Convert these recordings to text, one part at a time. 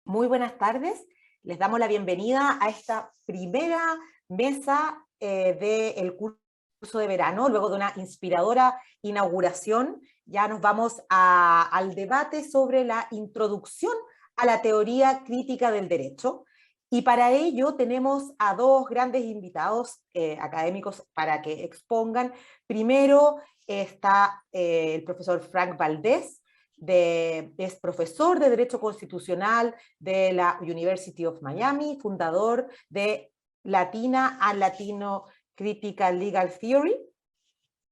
Muy buenas tardes. Les damos la bienvenida a esta primera mesa del curso de verano. Luego de una inspiradora inauguración, ya nos vamos al debate sobre la introducción a la teoría crítica del derecho. Y para ello tenemos a dos grandes invitados académicos para que expongan. Primero está el profesor Frank Valdés, es profesor de Derecho Constitucional de la University of Miami, fundador de Latina and Latino Critical Legal Theory.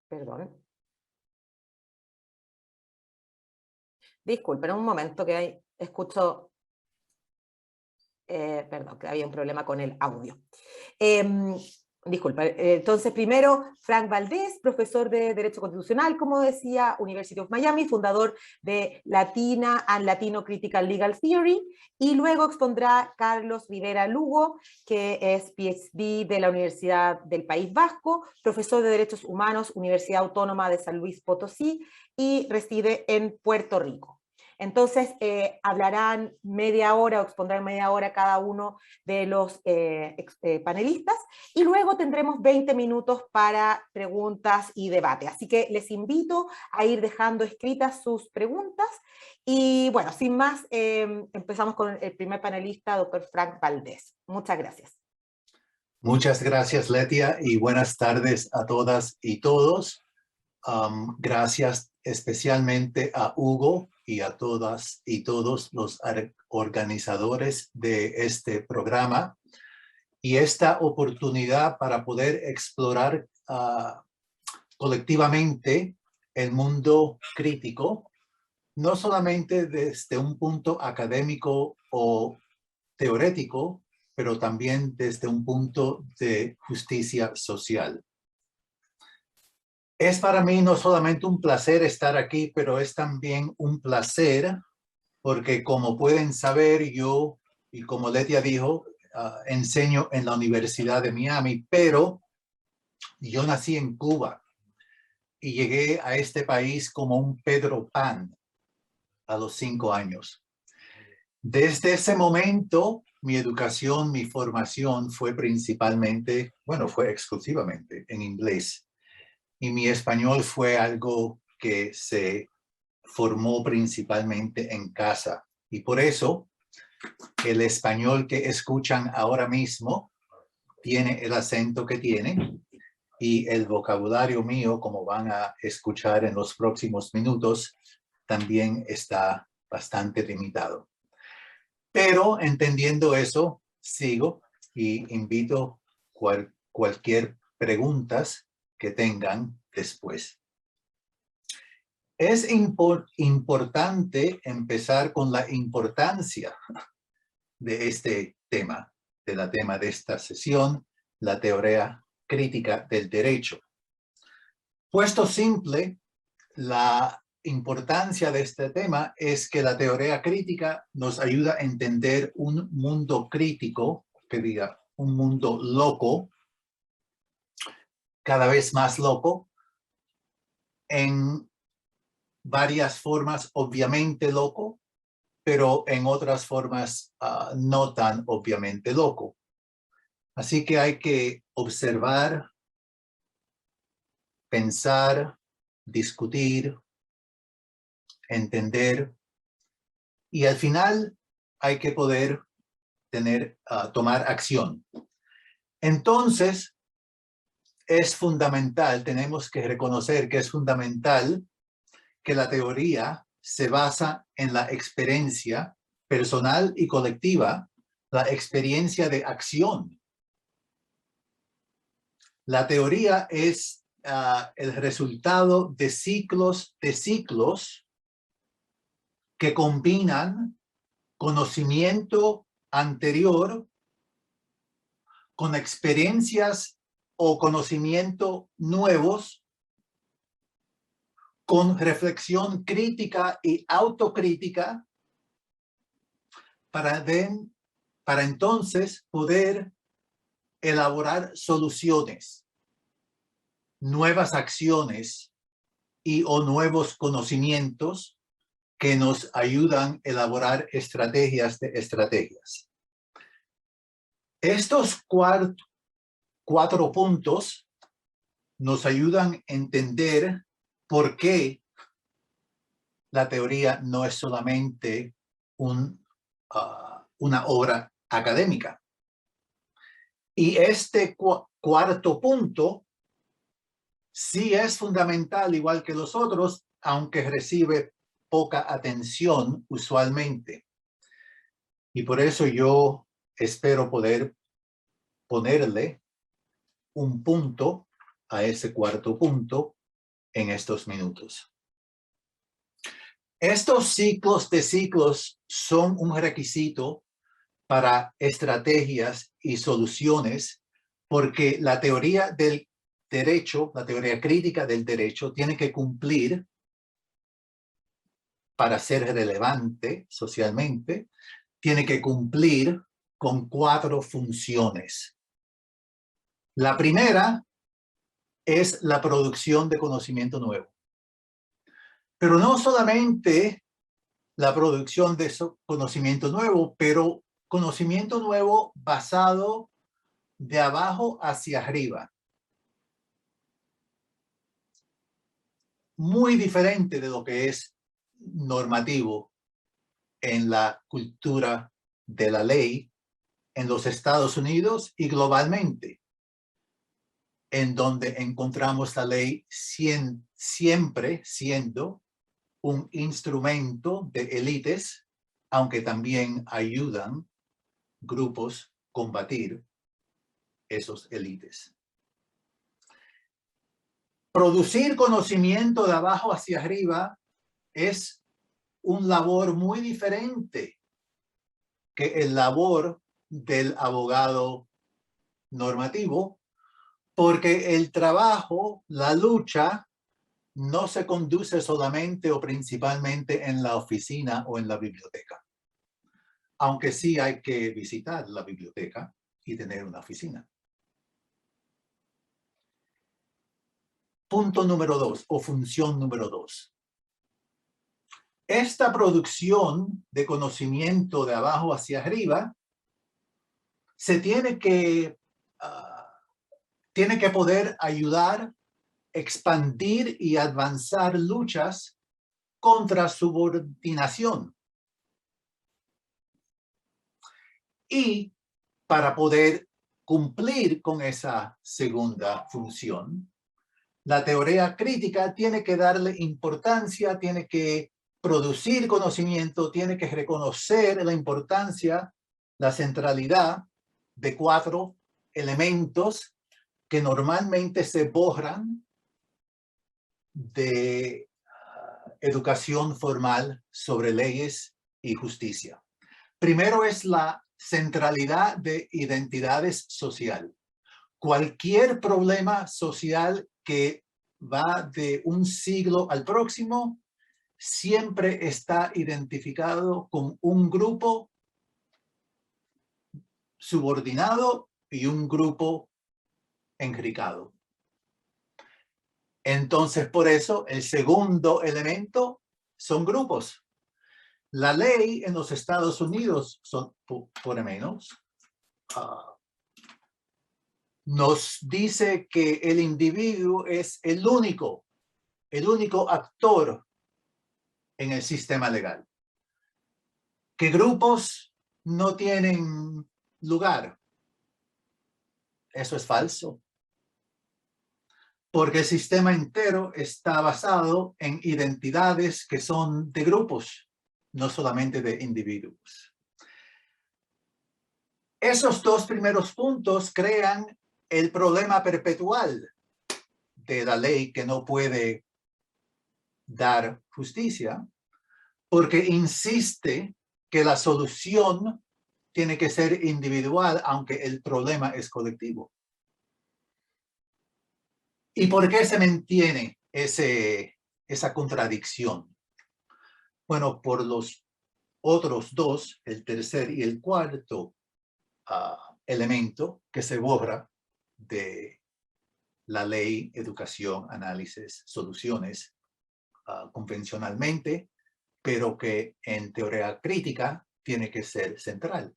Perdón. Disculpen un momento que escucho, perdón, que había un problema con el audio. Disculpa, entonces primero Frank Valdés, profesor de Derecho Constitucional, como decía, University of Miami, fundador de Latina and Latino Critical Legal Theory, y luego expondrá Carlos Rivera Lugo, que es PhD de la Universidad del País Vasco, profesor de Derechos Humanos, Universidad Autónoma de San Luis Potosí, y reside en Puerto Rico. Entonces, hablarán media hora o expondrán media hora cada uno de los panelistas, y luego tendremos 20 minutos para preguntas y debate. Así que les invito a ir dejando escritas sus preguntas. Y bueno, sin más, empezamos con el primer panelista, doctor Frank Valdés. Muchas gracias. Muchas gracias, Letia, y buenas tardes a todas y todos. Gracias especialmente a Hugo y a todas y todos los organizadores de este programa y esta oportunidad para poder explorar colectivamente el mundo crítico, no solamente desde un punto académico o teórico, pero también desde un punto de justicia social. Es para mí no solamente un placer estar aquí, pero es también un placer porque, como pueden saber, yo, y como Letia dijo, enseño en la Universidad de Miami, pero yo nací en Cuba y llegué a este país como un Pedro Pan a los 5 años. Desde ese momento, mi educación, mi formación fue principalmente, bueno, fue exclusivamente en inglés. Y mi español fue algo que se formó principalmente en casa. Y por eso, el español que escuchan ahora mismo tiene el acento que tiene y el vocabulario mío, como van a escuchar en los próximos minutos, también está bastante limitado. Pero entendiendo eso, sigo y invito cualquier preguntas que tengan después. Es importante empezar con la importancia de este tema, de esta sesión, la teoría crítica del derecho. Puesto simple, la importancia de este tema es que la teoría crítica nos ayuda a entender un mundo crítico, que diga, un mundo loco, cada vez más loco, en varias formas obviamente loco, pero en otras formas no tan obviamente loco. Así que hay que observar, pensar, discutir, entender, y al final hay que poder tomar acción. Entonces, es fundamental, tenemos que reconocer que es fundamental que la teoría se basa en la experiencia personal y colectiva, la experiencia de acción. La teoría es el resultado de ciclos que combinan conocimiento anterior con experiencias o conocimiento nuevos, con reflexión crítica y autocrítica, para entonces poder elaborar soluciones, nuevas acciones y o nuevos conocimientos que nos ayudan a elaborar estrategias de estrategias. Estos cuatro puntos nos ayudan a entender por qué la teoría no es solamente una obra académica. Y este cuarto punto sí es fundamental, igual que los otros, aunque recibe poca atención usualmente. Y por eso yo espero poder ponerle un punto a ese cuarto punto en estos minutos. Estos ciclos de ciclos son un requisito para estrategias y soluciones, porque la teoría del derecho, la teoría crítica del derecho, tiene que cumplir para ser relevante socialmente, tiene que cumplir con 4 funciones. La primera es la producción de conocimiento nuevo. Pero no solamente la producción de conocimiento nuevo, pero conocimiento nuevo basado de abajo hacia arriba. Muy diferente de lo que es normativo en la cultura de la ley en los Estados Unidos y globalmente, en donde encontramos la ley siempre siendo un instrumento de élites, aunque también ayudan grupos a combatir esos élites. Producir conocimiento de abajo hacia arriba es un labor muy diferente que el labor del abogado normativo, porque el trabajo, la lucha, no se conduce solamente o principalmente en la oficina o en la biblioteca. Aunque sí hay que visitar la biblioteca y tener una oficina. Punto número 2 o función número 2. Esta producción de conocimiento de abajo hacia arriba se tiene que poder ayudar, expandir y avanzar luchas contra subordinación. Y para poder cumplir con esa segunda función, la teoría crítica tiene que darle importancia, tiene que producir conocimiento, tiene que reconocer la importancia, la centralidad de 4 elementos que normalmente se borran de educación formal sobre leyes y justicia. Primero es la centralidad de identidades social. Cualquier problema social que va de un siglo al próximo siempre está identificado con un grupo subordinado y un grupo enricado. Entonces, por eso, el segundo elemento son grupos. La ley en los Estados Unidos, por lo menos, nos dice que el individuo es el único actor en el sistema legal. Que grupos no tienen lugar. Eso es falso. Porque el sistema entero está basado en identidades que son de grupos, no solamente de individuos. Esos 2 primeros puntos crean el problema perpetual de la ley que no puede dar justicia, porque insiste que la solución tiene que ser individual, aunque el problema es colectivo. ¿Y por qué se mantiene esa contradicción? Bueno, por los otros 2, el tercer y el cuarto elemento que se borra de la ley, educación, análisis, soluciones convencionalmente, pero que en teoría crítica tiene que ser central.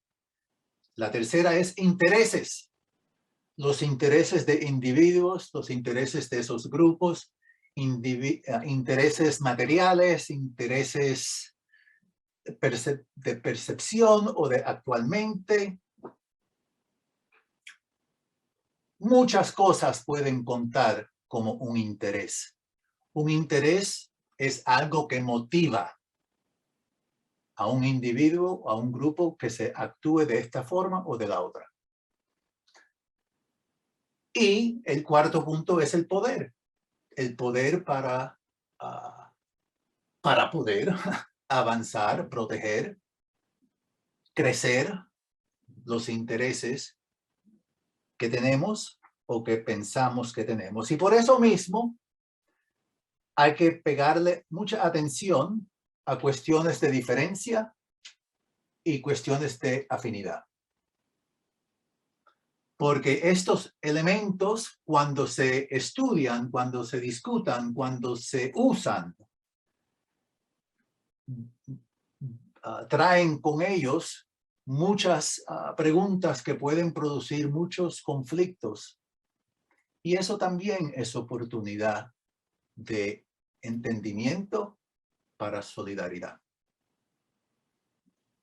La tercera es intereses. Los intereses de individuos, los intereses de esos grupos, intereses materiales, intereses de percepción o de actualmente. Muchas cosas pueden contar como un interés. Un interés es algo que motiva a un individuo, a un grupo que se actúe de esta forma o de la otra. Y el cuarto punto es el poder. El poder para poder avanzar, proteger, crecer los intereses que tenemos o que pensamos que tenemos. Y por eso mismo hay que pegarle mucha atención a cuestiones de diferencia y cuestiones de afinidad. Porque estos elementos, cuando se estudian, cuando se discutan, cuando se usan, traen con ellos muchas preguntas que pueden producir muchos conflictos. Y eso también es oportunidad de entendimiento para solidaridad.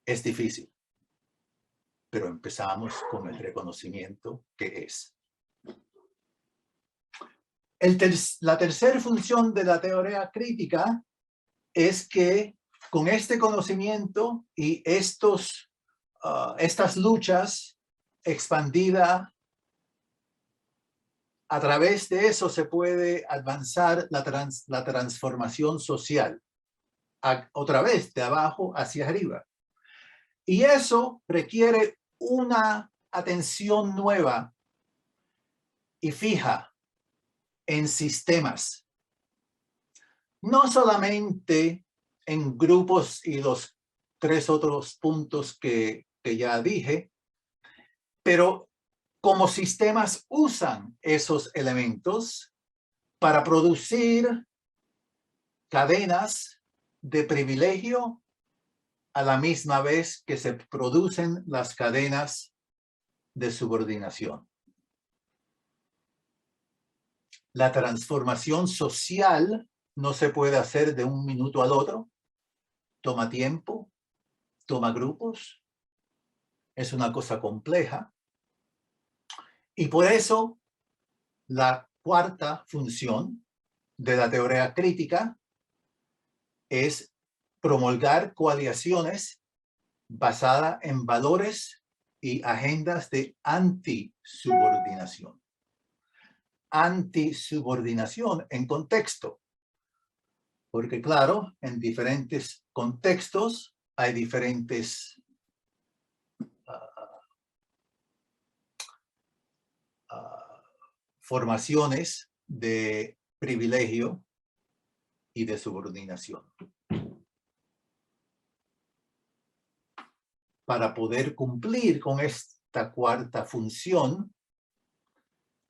Es difícil, pero empezamos con el reconocimiento que es. La tercera función de la teoría crítica es que con este conocimiento y estas luchas expandidas, a través de eso se puede avanzar la transformación social, otra vez de abajo hacia arriba. Y eso requiere una atención nueva y fija en sistemas. No solamente en grupos y los tres otros puntos que ya dije, pero como sistemas usan esos elementos para producir cadenas de privilegio a la misma vez que se producen las cadenas de subordinación. La transformación social no se puede hacer de un minuto al otro. Toma tiempo, toma grupos. Es una cosa compleja. Y por eso la cuarta función de la teoría crítica es promulgar coaliciones basadas en valores y agendas de antisubordinación. Antisubordinación en contexto. Porque claro, en diferentes contextos hay diferentes formaciones de privilegio y de subordinación. Para poder cumplir con esta cuarta función,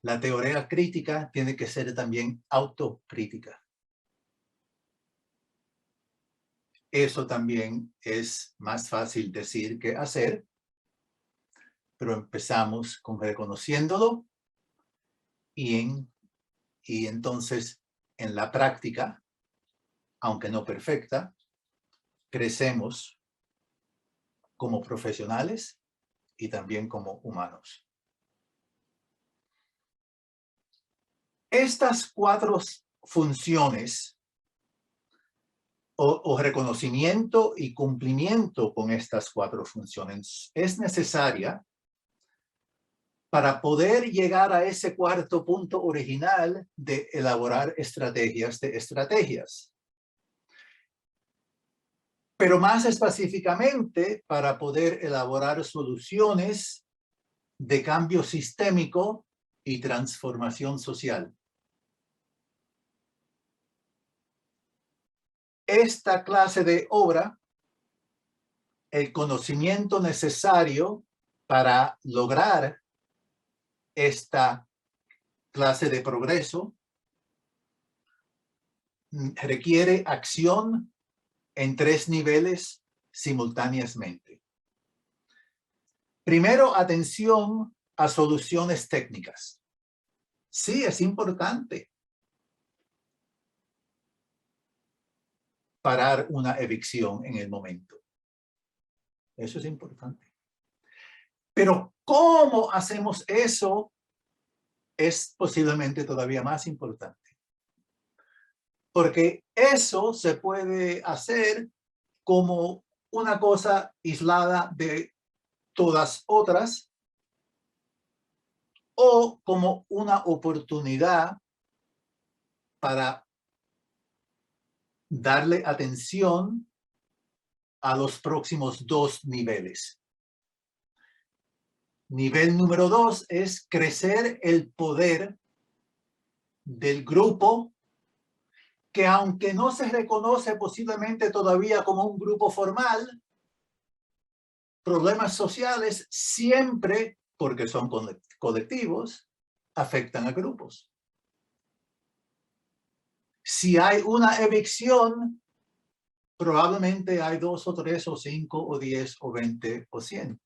la teoría crítica tiene que ser también autocrítica. Eso también es más fácil decir que hacer, pero empezamos con reconociéndolo y entonces en la práctica, aunque no perfecta, crecemos como profesionales y también como humanos. Estas cuatro funciones o reconocimiento y cumplimiento con estas cuatro funciones es necesaria para poder llegar a ese cuarto punto original de elaborar estrategias de estrategias. Pero más específicamente para poder elaborar soluciones de cambio sistémico y transformación social. Esta clase de obra, el conocimiento necesario para lograr esta clase de progreso, requiere acción en 3 niveles simultáneamente. Primero, atención a soluciones técnicas. Sí, es importante parar una evicción en el momento. Eso es importante. Pero ¿cómo hacemos eso? Es posiblemente todavía más importante. Porque eso se puede hacer como una cosa aislada de todas otras o como una oportunidad para darle atención a los próximos 2 niveles. Nivel número 2 es crecer el poder del grupo que, aunque no se reconoce posiblemente todavía como un grupo formal, problemas sociales siempre, porque son colectivos, afectan a grupos. Si hay una evicción, probablemente hay 2 o 3 o 5 o 10 o 20 o 100.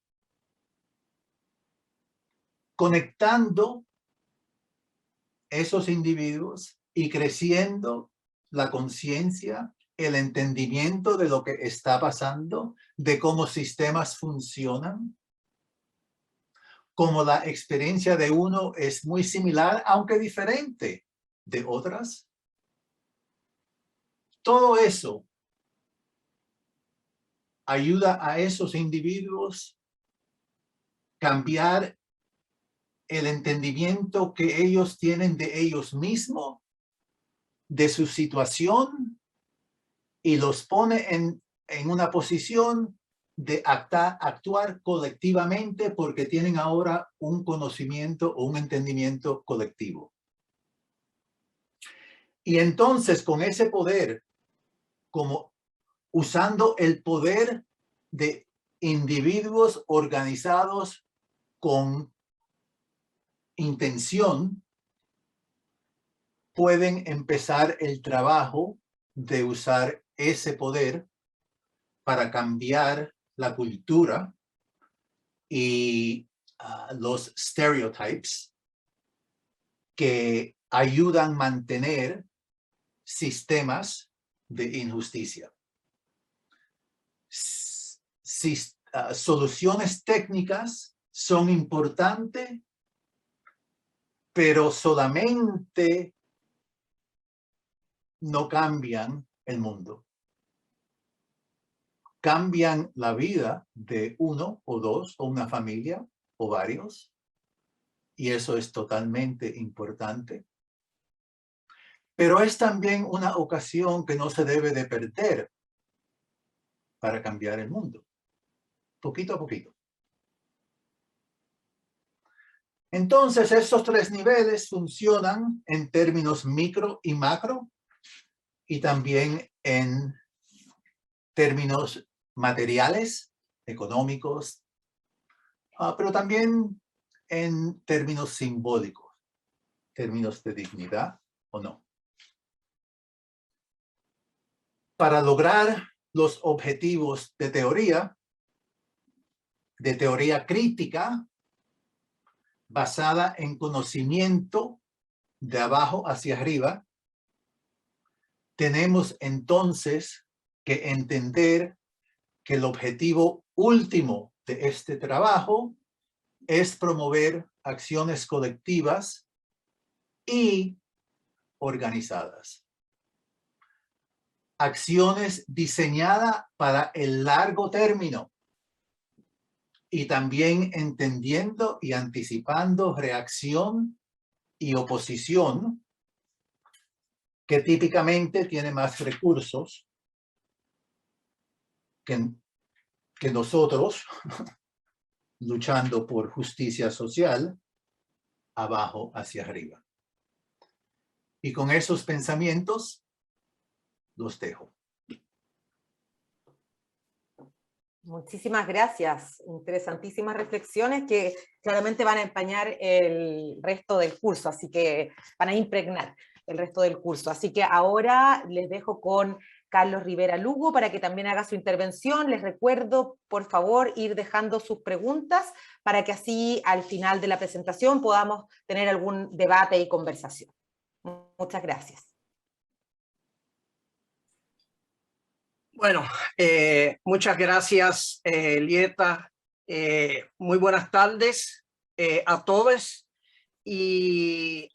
Conectando esos individuos y creciendo la conciencia, el entendimiento de lo que está pasando, de cómo sistemas funcionan, como la experiencia de uno es muy similar, aunque diferente de otras. Todo eso ayuda a esos individuos cambiar el entendimiento que ellos tienen de ellos mismos, de su situación, y los pone en una posición de actuar colectivamente porque tienen ahora un conocimiento o un entendimiento colectivo. Y entonces con ese poder, como usando el poder de individuos organizados con intención, pueden empezar el trabajo de usar ese poder para cambiar la cultura y los stereotypes que ayudan a mantener sistemas de injusticia. Soluciones técnicas son importantes, pero solamente no cambian el mundo. Cambian la vida de uno o dos, o una familia, o varios. Y eso es totalmente importante. Pero es también una ocasión que no se debe de perder para cambiar el mundo. Poquito a poquito. Entonces, estos 3 niveles funcionan en términos micro y macro, y también en términos materiales, económicos, pero también en términos simbólicos, términos de dignidad o no. Para lograr los objetivos de teoría crítica, basada en conocimiento de abajo hacia arriba, tenemos entonces que entender que el objetivo último de este trabajo es promover acciones colectivas y organizadas. Acciones diseñadas para el largo término y también entendiendo y anticipando reacción y oposición que típicamente tiene más recursos que nosotros luchando por justicia social abajo hacia arriba. Y con esos pensamientos los dejo. Muchísimas gracias. Interesantísimas reflexiones que claramente van a empañar el resto del curso, así que van a impregnar el resto del curso. Así que ahora les dejo con Carlos Rivera Lugo para que también haga su intervención. Les recuerdo, por favor, ir dejando sus preguntas para que así al final de la presentación podamos tener algún debate y conversación. Muchas gracias. Bueno, muchas gracias, Lieta. Muy buenas tardes a todos. Y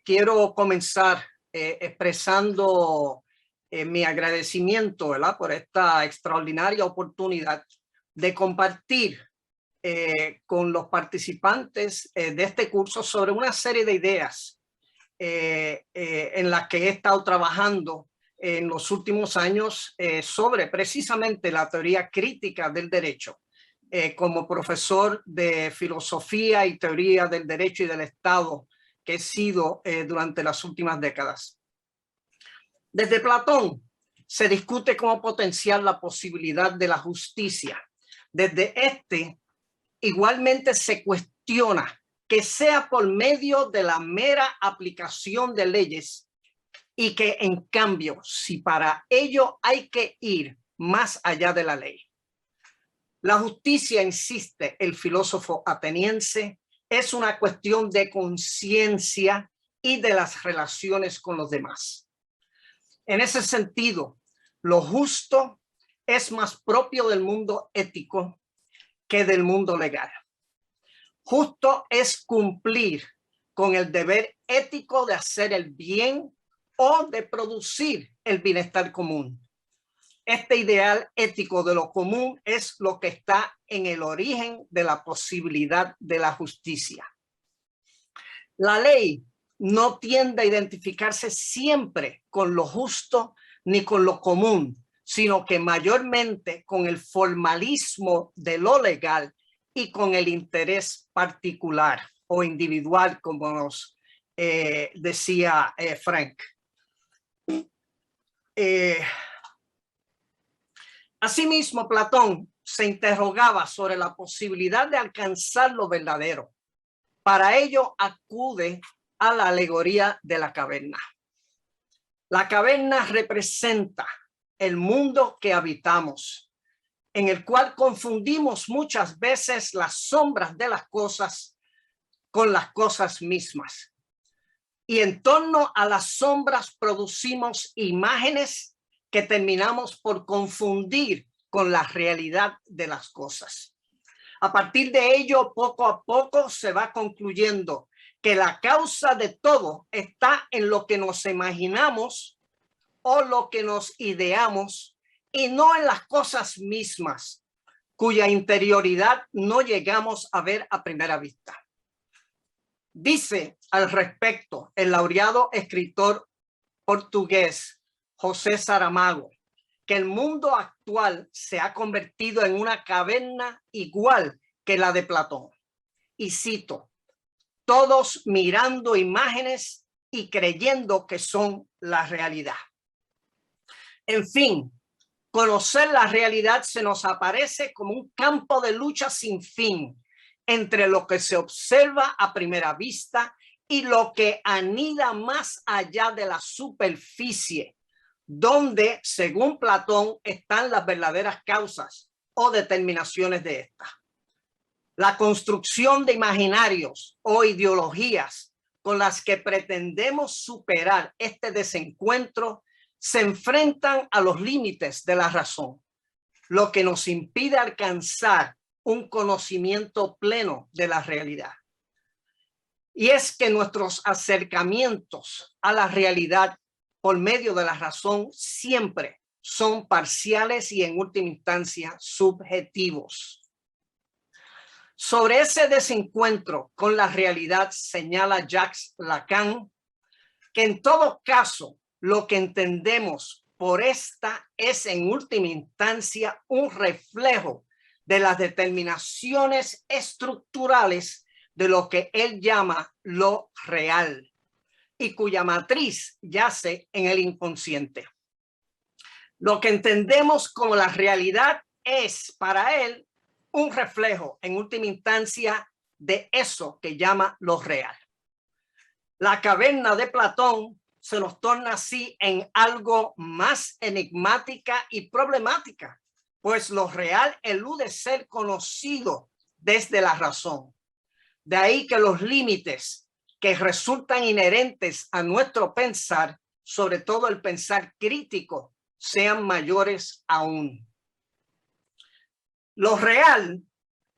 quiero comenzar expresando mi agradecimiento, ¿verdad?, por esta extraordinaria oportunidad de compartir con los participantes de este curso sobre una serie de ideas en las que he estado trabajando en los últimos años sobre precisamente la teoría crítica del derecho. Como profesor de filosofía y teoría del derecho y del Estado que he sido durante las últimas décadas. Desde Platón se discute como potencial la posibilidad de la justicia. Desde igualmente se cuestiona que sea por medio de la mera aplicación de leyes y que en cambio, si para ello hay que ir más allá de la ley. La justicia, insiste el filósofo ateniense, es una cuestión de conciencia y de las relaciones con los demás. En ese sentido, lo justo es más propio del mundo ético que del mundo legal. Justo es cumplir con el deber ético de hacer el bien o de producir el bienestar común. Este ideal ético de lo común es lo que está en el origen de la posibilidad de la justicia. La ley no tiende a identificarse siempre con lo justo ni con lo común, sino que mayormente con el formalismo de lo legal y con el interés particular o individual, como nos decía Frank. Asimismo, Platón se interrogaba sobre la posibilidad de alcanzar lo verdadero. Para ello acude a la alegoría de la caverna. La caverna representa el mundo que habitamos, en el cual confundimos muchas veces las sombras de las cosas con las cosas mismas. Y en torno a las sombras producimos imágenes que terminamos por confundir con la realidad de las cosas. A partir de ello, poco a poco se va concluyendo que la causa de todo está en lo que nos imaginamos o lo que nos ideamos y no en las cosas mismas, cuya interioridad no llegamos a ver a primera vista. Dice al respecto el laureado escritor portugués José Saramago que el mundo actual se ha convertido en una caverna igual que la de Platón. Y cito, todos mirando imágenes y creyendo que son la realidad. En fin, conocer la realidad se nos aparece como un campo de lucha sin fin entre lo que se observa a primera vista y lo que anida más allá de la superficie, donde, según Platón, están las verdaderas causas o determinaciones de esta. La construcción de imaginarios o ideologías con las que pretendemos superar este desencuentro se enfrentan a los límites de la razón, lo que nos impide alcanzar un conocimiento pleno de la realidad. Y es que nuestros acercamientos a la realidad por medio de la razón siempre son parciales y en última instancia subjetivos. Sobre ese desencuentro con la realidad señala Jacques Lacan que en todo caso lo que entendemos por esta es en última instancia un reflejo de las determinaciones estructurales de lo que él llama lo real y cuya matriz yace en el inconsciente. Lo que entendemos como la realidad es para él un reflejo en última instancia de eso que llama lo real. La caverna de Platón se nos torna así en algo más enigmática y problemática, pues lo real elude ser conocido desde la razón. De ahí que los límites que resultan inherentes a nuestro pensar, sobre todo el pensar crítico, sean mayores aún. Lo real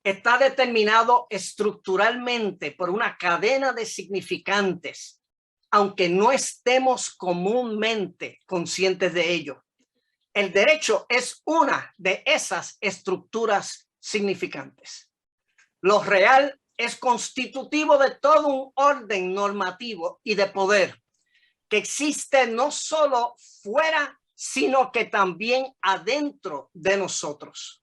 está determinado estructuralmente por una cadena de significantes, aunque no estemos comúnmente conscientes de ello. El derecho es una de esas estructuras significantes. Lo real es constitutivo de todo un orden normativo y de poder que existe no solo fuera, sino que también adentro de nosotros,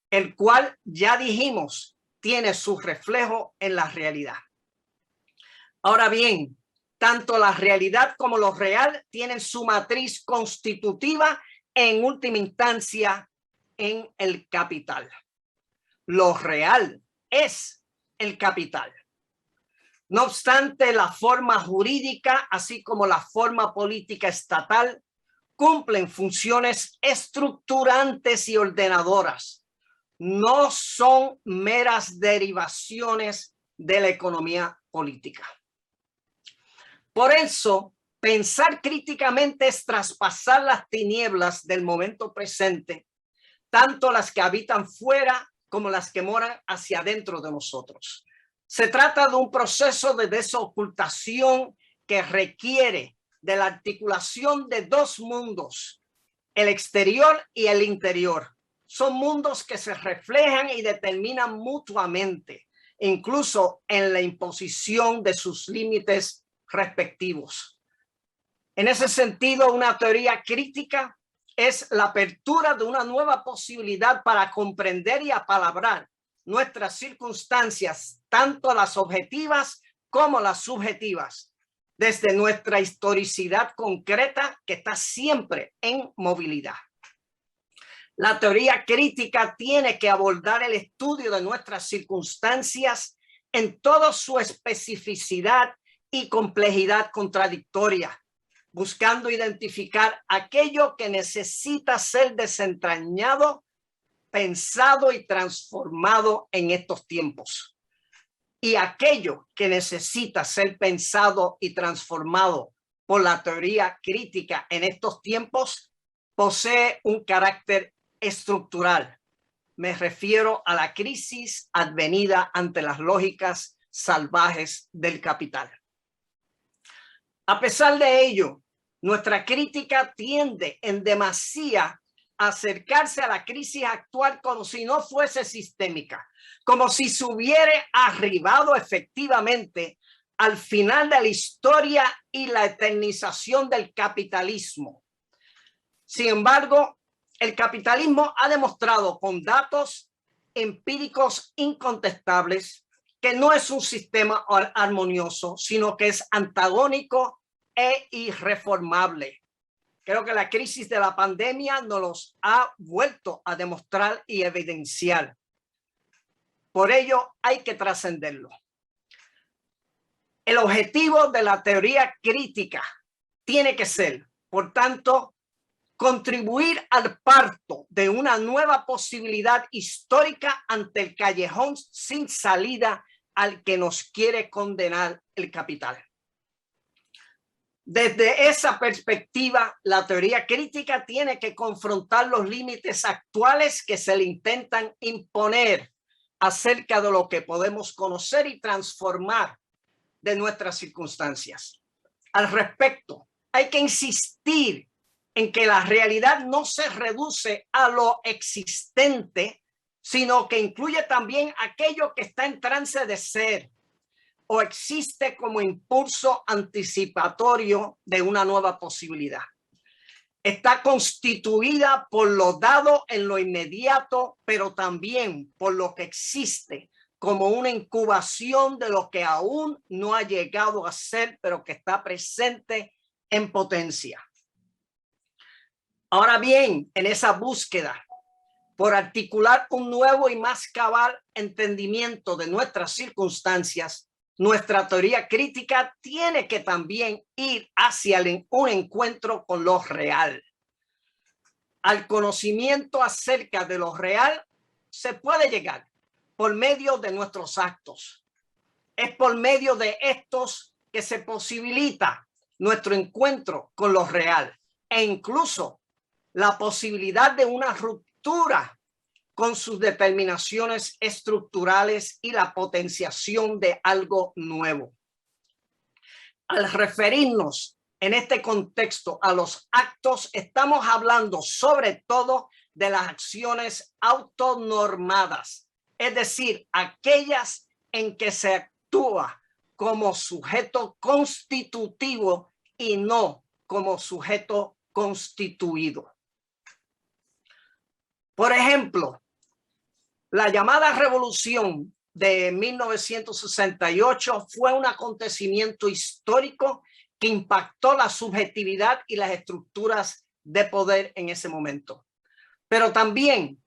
el cual, ya dijimos, tiene su reflejo en la realidad. Ahora bien, tanto la realidad como lo real tienen su matriz constitutiva en última instancia en el capital. Lo real es el capital. No obstante, la forma jurídica, así como la forma política estatal, cumplen funciones estructurantes y ordenadoras. No son meras derivaciones de la economía política. Por eso, pensar críticamente es traspasar las tinieblas del momento presente, tanto las que habitan fuera como las que moran hacia adentro de nosotros. Se trata de un proceso de desocultación que requiere de la articulación de dos mundos, el exterior y el interior. Son mundos que se reflejan y determinan mutuamente, incluso en la imposición de sus límites respectivos. En ese sentido, una teoría crítica es la apertura de una nueva posibilidad para comprender y apalabrar nuestras circunstancias, tanto las objetivas como las subjetivas, desde nuestra historicidad concreta que está siempre en movilidad. La teoría crítica tiene que abordar el estudio de nuestras circunstancias en toda su especificidad y complejidad contradictoria, buscando identificar aquello que necesita ser desentrañado, pensado y transformado en estos tiempos. Y aquello que necesita ser pensado y transformado por la teoría crítica en estos tiempos posee un carácter estructural. Me refiero a la crisis advenida ante las lógicas salvajes del capital. A pesar de ello, nuestra crítica tiende en demasía a acercarse a la crisis actual como si no fuese sistémica, como si se hubiera arribado efectivamente al final de la historia y la eternización del capitalismo. Sin embargo, el capitalismo ha demostrado con datos empíricos incontestables que no es un sistema armonioso, sino que es antagónico e irreformable. Creo que la crisis de la pandemia nos los ha vuelto a demostrar y evidenciar. Por ello, hay que trascenderlo. El objetivo de la teoría crítica tiene que ser, por tanto, contribuir al parto de una nueva posibilidad histórica ante el callejón sin salida al que nos quiere condenar el capital. Desde esa perspectiva, la teoría crítica tiene que confrontar los límites actuales que se le intentan imponer acerca de lo que podemos conocer y transformar de nuestras circunstancias. Al respecto, hay que insistir en que la realidad no se reduce a lo existente, sino que incluye también aquello que está en trance de ser o existe como impulso anticipatorio de una nueva posibilidad. Está constituida por lo dado en lo inmediato, pero también por lo que existe como una incubación de lo que aún no ha llegado a ser, pero que está presente en potencia. Ahora bien, en esa búsqueda por articular un nuevo y más cabal entendimiento de nuestras circunstancias, nuestra teoría crítica tiene que también ir hacia un encuentro con lo real. Al conocimiento acerca de lo real se puede llegar por medio de nuestros actos. Es por medio de estos que se posibilita nuestro encuentro con lo real e incluso la posibilidad de una ruptura con sus determinaciones estructurales y la potenciación de algo nuevo. Al referirnos en este contexto a los actos, estamos hablando sobre todo de las acciones autonormadas, es decir, aquellas en que se actúa como sujeto constitutivo y no como sujeto constituido. Por ejemplo, la llamada Revolución de 1968 fue un acontecimiento histórico que impactó la subjetividad y las estructuras de poder en ese momento. Pero también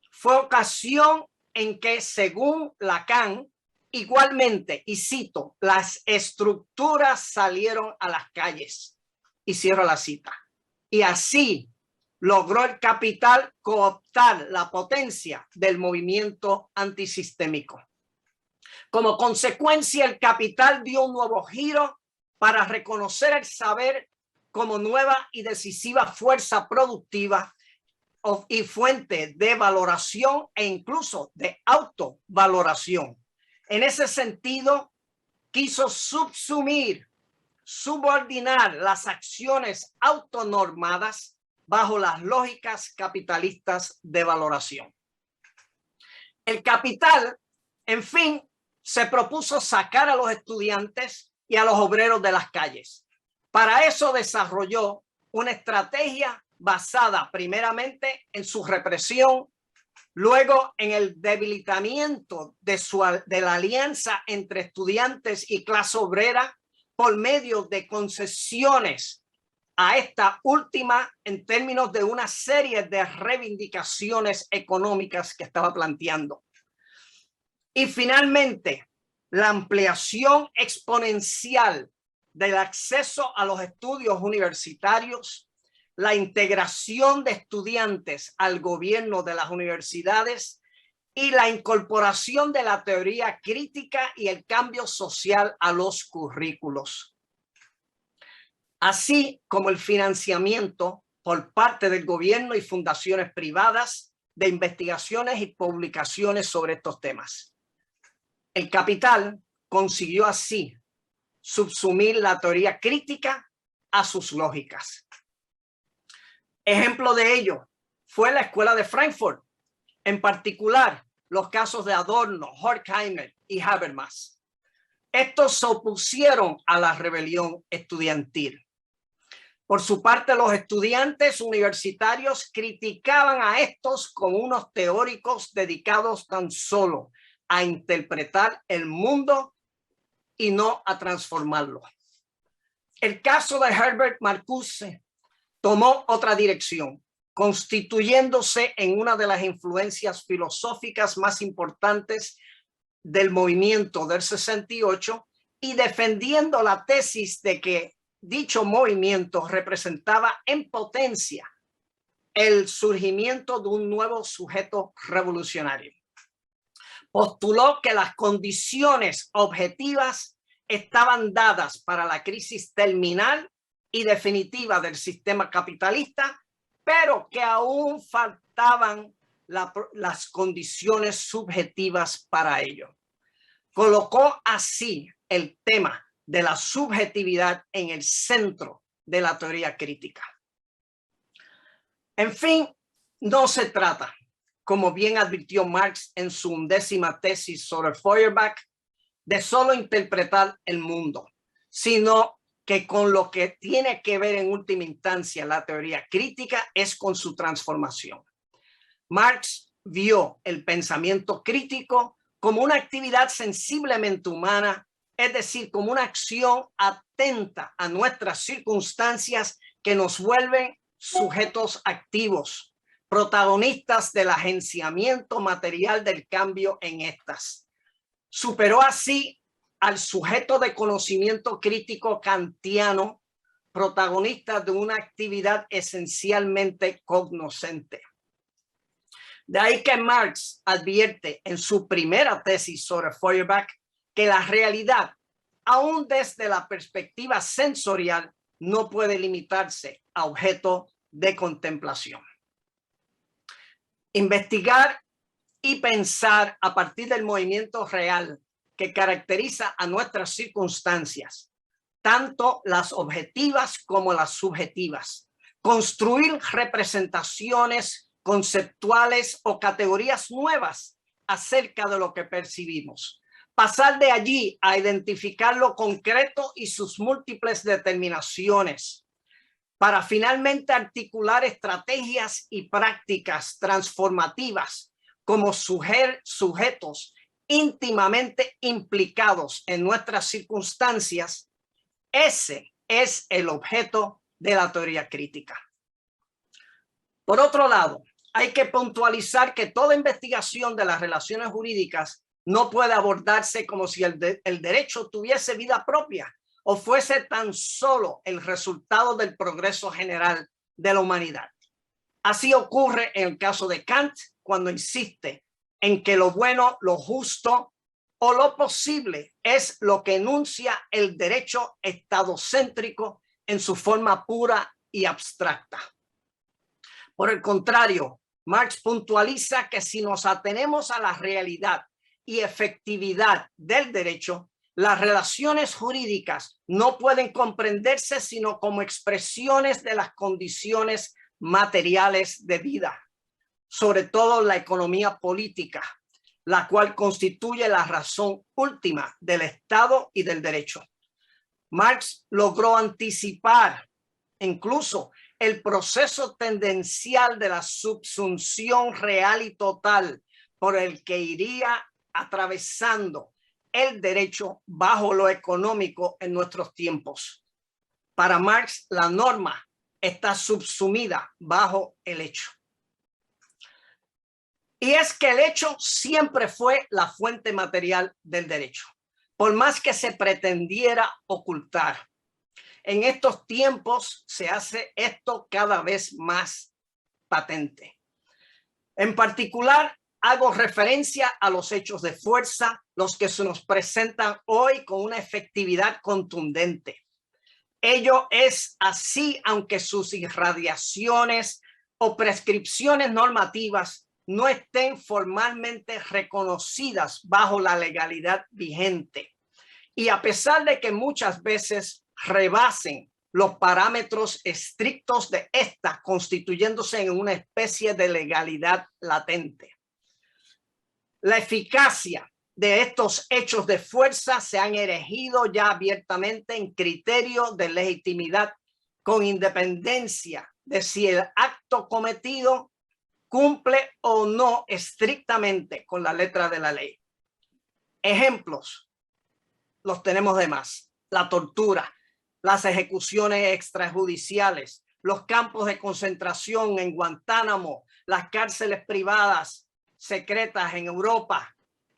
fue ocasión en que, según Lacan, igualmente, y cito, las estructuras salieron a las calles. Y cierro la cita. Y así logró el capital cooptar la potencia del movimiento antisistémico. Como consecuencia, el capital dio un nuevo giro para reconocer el saber como nueva y decisiva fuerza productiva y fuente de valoración e incluso de autovaloración. En ese sentido, quiso subordinar las acciones autonormadas bajo las lógicas capitalistas de valoración. El capital, en fin, se propuso sacar a los estudiantes y a los obreros de las calles. Para eso desarrolló una estrategia basada primeramente en su represión, luego en el debilitamiento de la alianza entre estudiantes y clase obrera por medio de concesiones a esta última en términos de una serie de reivindicaciones económicas que estaba planteando. Y finalmente, la ampliación exponencial del acceso a los estudios universitarios, la integración de estudiantes al gobierno de las universidades y la incorporación de la teoría crítica y el cambio social a los currículos, así como el financiamiento por parte del gobierno y fundaciones privadas de investigaciones y publicaciones sobre estos temas. El capital consiguió así subsumir la teoría crítica a sus lógicas. Ejemplo de ello fue la Escuela de Frankfurt, en particular los casos de Adorno, Horkheimer y Habermas. Estos se opusieron a la rebelión estudiantil. Por su parte, los estudiantes universitarios criticaban a estos como unos teóricos dedicados tan solo a interpretar el mundo y no a transformarlo. El caso de Herbert Marcuse tomó otra dirección, constituyéndose en una de las influencias filosóficas más importantes del movimiento del 68 y defendiendo la tesis de que dicho movimiento representaba en potencia el surgimiento de un nuevo sujeto revolucionario. Postuló que las condiciones objetivas estaban dadas para la crisis terminal y definitiva del sistema capitalista, pero que aún faltaban las condiciones subjetivas para ello. Colocó así el tema de la subjetividad en el centro de la teoría crítica. En fin, no se trata, como bien advirtió Marx en su 11ª tesis sobre Feuerbach, de solo interpretar el mundo, sino que con lo que tiene que ver en última instancia la teoría crítica es con su transformación. Marx vio el pensamiento crítico como una actividad sensiblemente humana, es decir, como una acción atenta a nuestras circunstancias que nos vuelven sujetos activos, protagonistas del agenciamiento material del cambio en estas. Superó así al sujeto de conocimiento crítico kantiano, protagonista de una actividad esencialmente cognoscente. De ahí que Marx advierte en su primera tesis sobre Feuerbach que la realidad, aún desde la perspectiva sensorial, no puede limitarse a objeto de contemplación. Investigar y pensar a partir del movimiento real que caracteriza a nuestras circunstancias, tanto las objetivas como las subjetivas. Construir representaciones conceptuales o categorías nuevas acerca de lo que percibimos. Pasar de allí a identificar lo concreto y sus múltiples determinaciones, para finalmente articular estrategias y prácticas transformativas como sujetos íntimamente implicados en nuestras circunstancias. Ese es el objeto de la teoría crítica. Por otro lado, hay que puntualizar que toda investigación de las relaciones jurídicas no puede abordarse como si el derecho tuviese vida propia o fuese tan solo el resultado del progreso general de la humanidad. Así ocurre en el caso de Kant, cuando insiste en que lo bueno, lo justo o lo posible es lo que enuncia el derecho estadocéntrico en su forma pura y abstracta. Por el contrario, Marx puntualiza que si nos atenemos a la realidad y efectividad del derecho, las relaciones jurídicas no pueden comprenderse sino como expresiones de las condiciones materiales de vida, sobre todo la economía política, la cual constituye la razón última del Estado y del derecho. Marx logró anticipar incluso el proceso tendencial de la subsunción real y total por el que iría atravesando el derecho bajo lo económico en nuestros tiempos. Para Marx, la norma está subsumida bajo el hecho. Y es que el hecho siempre fue la fuente material del derecho, por más que se pretendiera ocultar. En estos tiempos se hace esto cada vez más patente. En particular, hago referencia a los hechos de fuerza, los que se nos presentan hoy con una efectividad contundente. Ello es así, aunque sus irradiaciones o prescripciones normativas no estén formalmente reconocidas bajo la legalidad vigente. Y a pesar de que muchas veces rebasen los parámetros estrictos de esta, constituyéndose en una especie de legalidad latente. La eficacia de estos hechos de fuerza se han erigido ya abiertamente en criterio de legitimidad, con independencia de si el acto cometido cumple o no estrictamente con la letra de la ley. Ejemplos los tenemos de más: la tortura, las ejecuciones extrajudiciales, los campos de concentración en Guantánamo, las cárceles privadas secretas en Europa,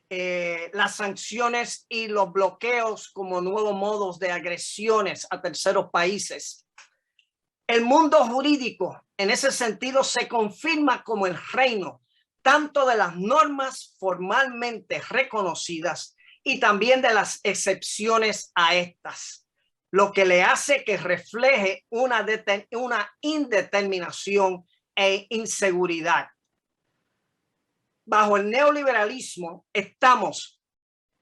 las sanciones y los bloqueos como nuevos modos de agresiones a terceros países. El mundo jurídico, en ese sentido, se confirma como el reino tanto de las normas formalmente reconocidas y también de las excepciones a estas, lo que le hace que refleje una indeterminación e inseguridad. Bajo el neoliberalismo estamos,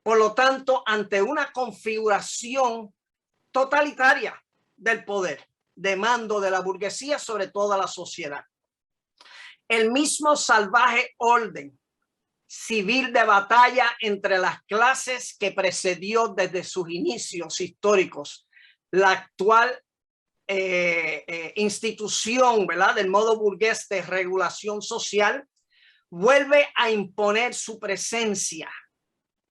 por lo tanto, ante una configuración totalitaria del poder, de mando de la burguesía sobre toda la sociedad. El mismo salvaje orden civil de batalla entre las clases que precedió desde sus inicios históricos la actual institución, ¿verdad?, del modo burgués de regulación social, vuelve a imponer su presencia,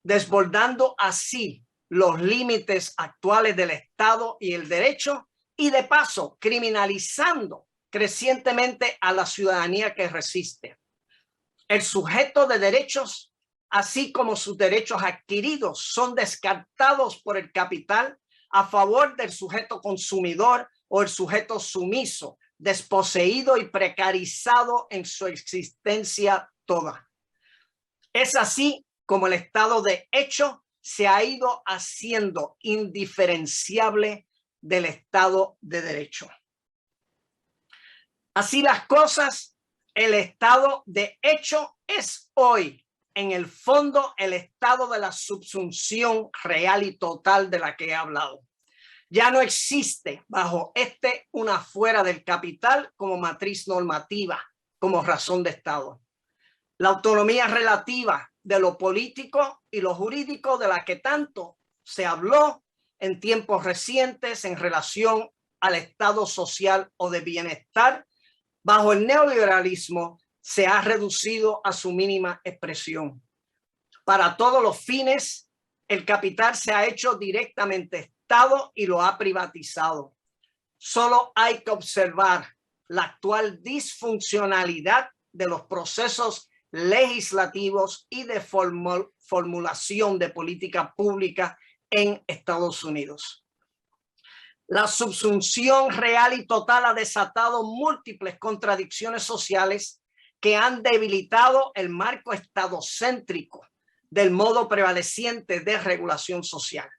desbordando así los límites actuales del Estado y el derecho, y de paso criminalizando crecientemente a la ciudadanía que resiste. El sujeto de derechos así como sus derechos adquiridos, son descartados por el capital a favor del sujeto consumidor o el sujeto sumiso, desposeído y precarizado en su existencia toda. Es así como el Estado de hecho se ha ido haciendo indiferenciable del Estado de derecho. Así las cosas, el Estado de hecho es hoy, en el fondo, el estado de la subsunción real y total de la que he hablado. Ya no existe bajo una fuera del capital como matriz normativa, como razón de Estado. La autonomía relativa de lo político y lo jurídico de la que tanto se habló en tiempos recientes en relación al estado social o de bienestar, bajo el neoliberalismo se ha reducido a su mínima expresión. Para todos los fines, el capital se ha hecho directamente Estado y lo ha privatizado. Solo hay que observar la actual disfuncionalidad de los procesos legislativos y de formulación de política pública en Estados Unidos. La subsunción real y total ha desatado múltiples contradicciones sociales que han debilitado el marco estadocéntrico del modo prevaleciente de regulación social.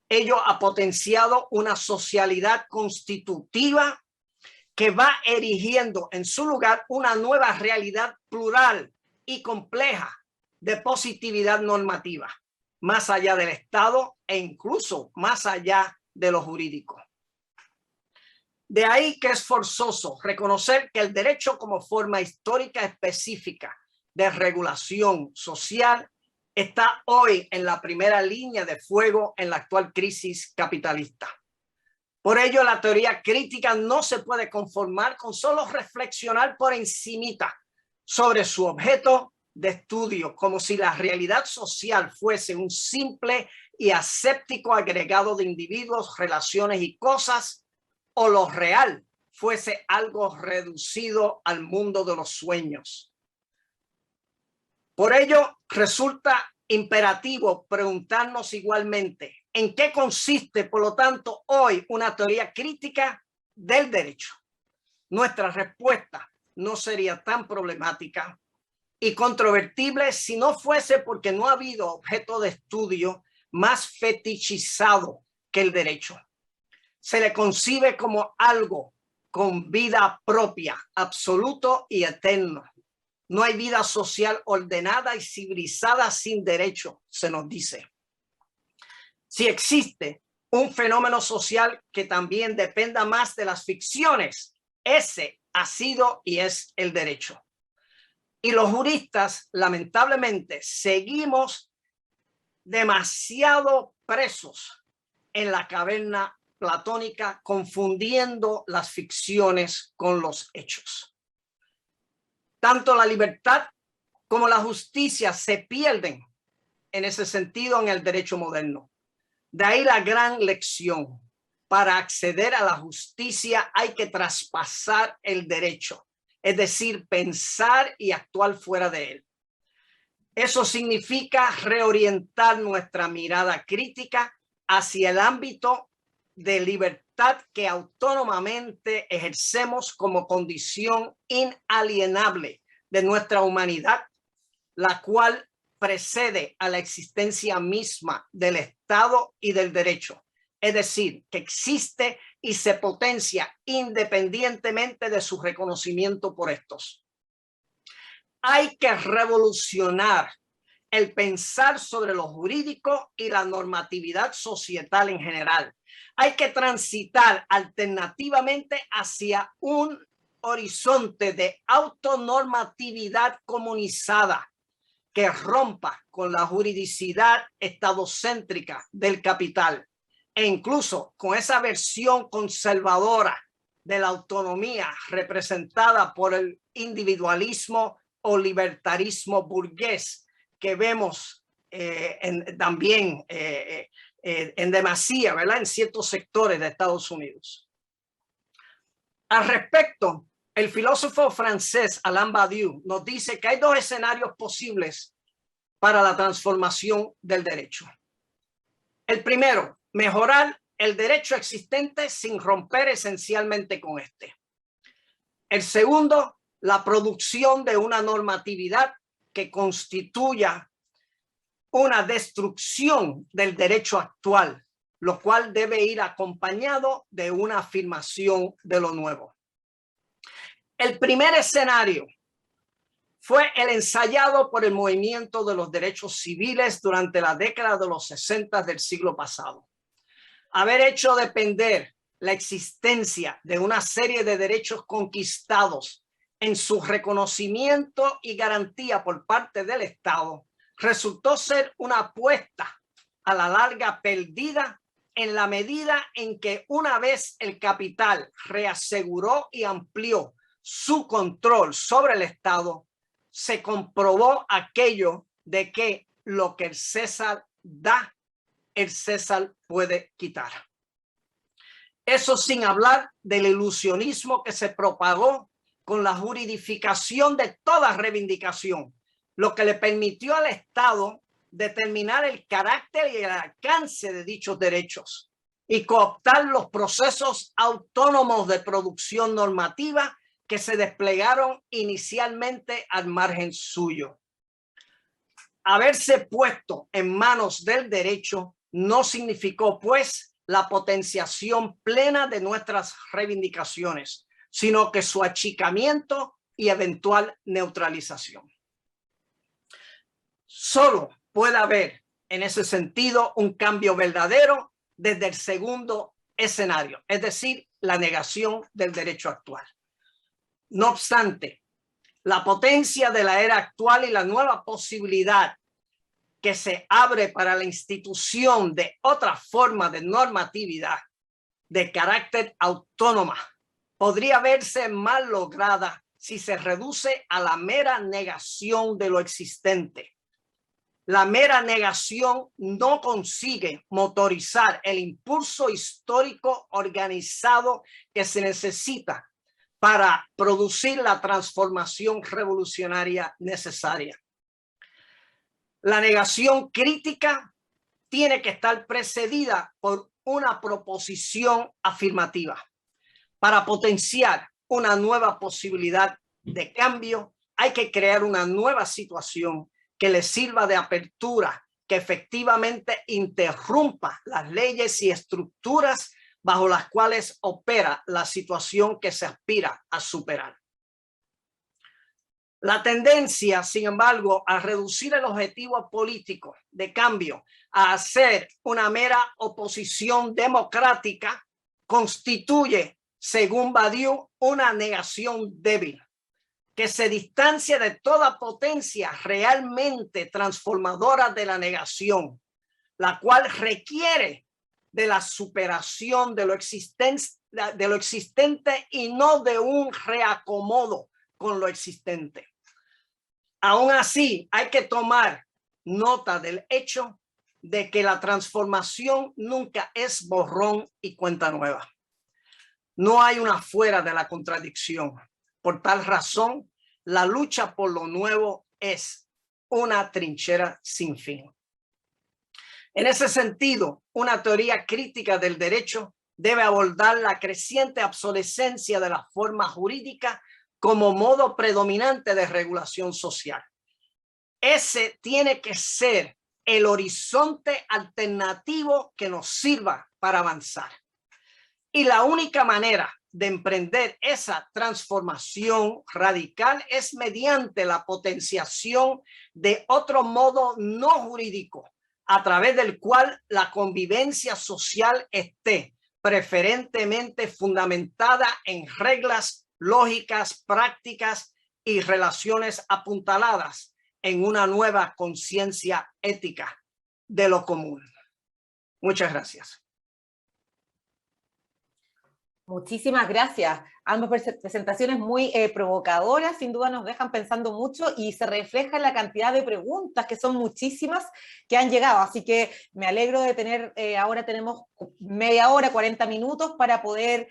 Ello ha potenciado una socialidad constitutiva que va erigiendo en su lugar una nueva realidad plural y compleja de positividad normativa, más allá del Estado e incluso más allá de lo jurídico. De ahí que es forzoso reconocer que el derecho como forma histórica específica de regulación social está hoy en la primera línea de fuego en la actual crisis capitalista. Por ello, la teoría crítica no se puede conformar con solo reflexionar por encimita sobre su objeto de estudio, como si la realidad social fuese un simple y aséptico agregado de individuos, relaciones y cosas, o lo real fuese algo reducido al mundo de los sueños. Por ello, resulta imperativo preguntarnos igualmente en qué consiste, por lo tanto, hoy una teoría crítica del derecho. Nuestra respuesta no sería tan problemática y controvertible si no fuese porque no ha habido objeto de estudio más fetichizado que el derecho. Se le concibe como algo con vida propia, absoluto y eterno. No hay vida social ordenada y civilizada sin derecho, se nos dice. Si existe un fenómeno social que también dependa más de las ficciones, ese ha sido y es el derecho. Y los juristas, lamentablemente, seguimos demasiado presos en la caverna platónica, confundiendo las ficciones con los hechos. Tanto la libertad como la justicia se pierden en ese sentido en el derecho moderno. De ahí la gran lección. Para acceder a la justicia hay que traspasar el derecho, es decir, pensar y actuar fuera de él. Eso significa reorientar nuestra mirada crítica hacia el ámbito de libertad que autónomamente ejercemos como condición inalienable de nuestra humanidad, la cual precede a la existencia misma del Estado y del derecho. Es decir, que existe y se potencia independientemente de su reconocimiento por estos. Hay que revolucionar el pensar sobre lo jurídico y la normatividad societal en general. Hay que transitar alternativamente hacia un horizonte de autonormatividad comunizada que rompa con la juridicidad estadocéntrica del capital e incluso con esa versión conservadora de la autonomía representada por el individualismo o libertarismo burgués que vemos también en demasía, ¿verdad? En ciertos sectores de Estados Unidos. Al respecto, el filósofo francés Alain Badiou nos dice que hay dos escenarios posibles para la transformación del derecho. El primero, mejorar el derecho existente sin romper esencialmente con este. El segundo, la producción de una normatividad que constituya una destrucción del derecho actual, lo cual debe ir acompañado de una afirmación de lo nuevo. El primer escenario fue el ensayado por el movimiento de los derechos civiles durante la década de los 60 del siglo pasado. Haber hecho depender la existencia de una serie de derechos conquistados en su reconocimiento y garantía por parte del Estado resultó ser una apuesta a la larga perdida en la medida en que una vez el capital reaseguró y amplió su control sobre el Estado, se comprobó aquello de que lo que el César da, el César puede quitar. Eso sin hablar del ilusionismo que se propagó con la juridificación de toda reivindicación, lo que le permitió al Estado determinar el carácter y el alcance de dichos derechos y cooptar los procesos autónomos de producción normativa que se desplegaron inicialmente al margen suyo. Haberse puesto en manos del derecho no significó, pues, la potenciación plena de nuestras reivindicaciones, sino que su achicamiento y eventual neutralización. Solo puede haber en ese sentido un cambio verdadero desde el segundo escenario, es decir, la negación del derecho actual. No obstante, la potencia de la era actual y la nueva posibilidad que se abre para la institución de otra forma de normatividad de carácter autónoma podría verse mal lograda si se reduce a la mera negación de lo existente. La mera negación no consigue motorizar el impulso histórico organizado que se necesita para producir la transformación revolucionaria necesaria. La negación crítica tiene que estar precedida por una proposición afirmativa. Para potenciar una nueva posibilidad de cambio, hay que crear una nueva situación que le sirva de apertura, que efectivamente interrumpa las leyes y estructuras bajo las cuales opera la situación que se aspira a superar. La tendencia, sin embargo, a reducir el objetivo político de cambio a hacer una mera oposición democrática constituye, según Badiou, una negación débil que se distancia de toda potencia realmente transformadora de la negación, la cual requiere de la superación de lo existente y no de un reacomodo con lo existente. Aún así, hay que tomar nota del hecho de que la transformación nunca es borrón y cuenta nueva. No hay una fuera de la contradicción. Por tal razón, la lucha por lo nuevo es una trinchera sin fin. En ese sentido, una teoría crítica del derecho debe abordar la creciente obsolescencia de la forma jurídica como modo predominante de regulación social. Ese tiene que ser el horizonte alternativo que nos sirva para avanzar. Y la única manera de emprender esa transformación radical es mediante la potenciación de otro modo no jurídico, a través del cual la convivencia social esté preferentemente fundamentada en reglas lógicas, prácticas y relaciones apuntaladas en una nueva conciencia ética de lo común. Muchas gracias. Muchísimas gracias. ambas presentaciones muy provocadoras, sin duda nos dejan pensando mucho y se refleja en la cantidad de preguntas, que son muchísimas, que han llegado. Así que me alegro de tener, ahora tenemos media hora, 40 minutos para poder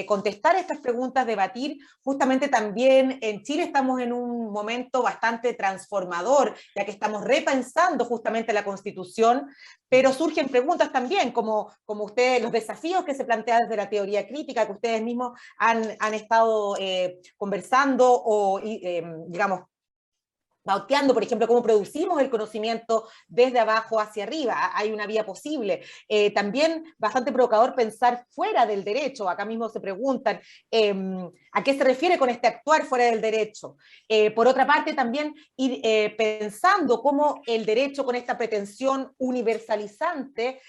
contestar estas preguntas, debatir. Justamente también en Chile estamos en un momento bastante transformador, ya que estamos repensando justamente la Constitución, pero surgen preguntas también, como ustedes, los desafíos que se plantean desde la teoría crítica, que ustedes mismos han estado conversando o, digamos, bauteando, por ejemplo, cómo producimos el conocimiento desde abajo hacia arriba. Hay una vía posible. También bastante provocador pensar fuera del derecho. Acá mismo se preguntan a qué se refiere con este actuar fuera del derecho. Por otra parte, también ir pensando cómo el derecho con esta pretensión universalizante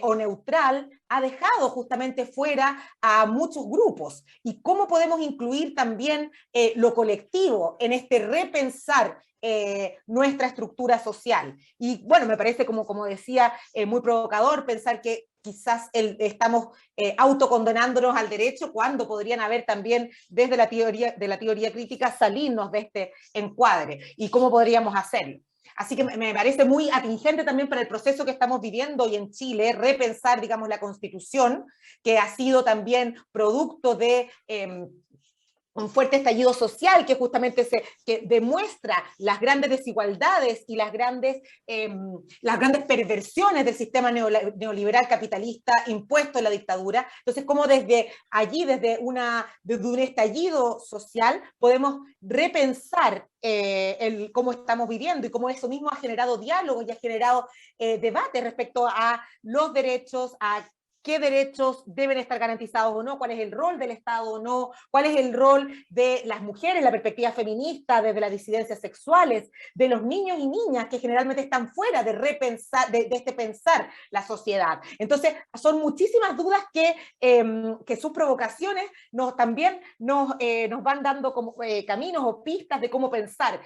o neutral ha dejado justamente fuera a muchos grupos y cómo podemos incluir también lo colectivo en este repensar nuestra estructura social. Y bueno, me parece, como decía, muy provocador pensar que quizás estamos autocondenándonos al derecho cuando podrían haber también desde la teoría crítica salirnos de este encuadre y cómo podríamos hacerlo. Así que me parece muy atingente también para el proceso que estamos viviendo hoy en Chile, repensar, digamos, la Constitución, que ha sido también producto de un fuerte estallido social que justamente que demuestra las grandes desigualdades y las grandes perversiones del sistema neoliberal capitalista impuesto en la dictadura. Entonces, cómo desde allí, desde un estallido social, podemos repensar cómo estamos viviendo y cómo eso mismo ha generado diálogo y ha generado debate respecto a los derechos, a qué derechos deben estar garantizados o no, cuál es el rol del Estado o no, cuál es el rol de las mujeres, la perspectiva feminista, desde las disidencias sexuales, de los niños y niñas que generalmente están fuera de repensar, de este pensar la sociedad. Entonces, son muchísimas dudas que sus provocaciones también nos van dando como, caminos o pistas de cómo pensar.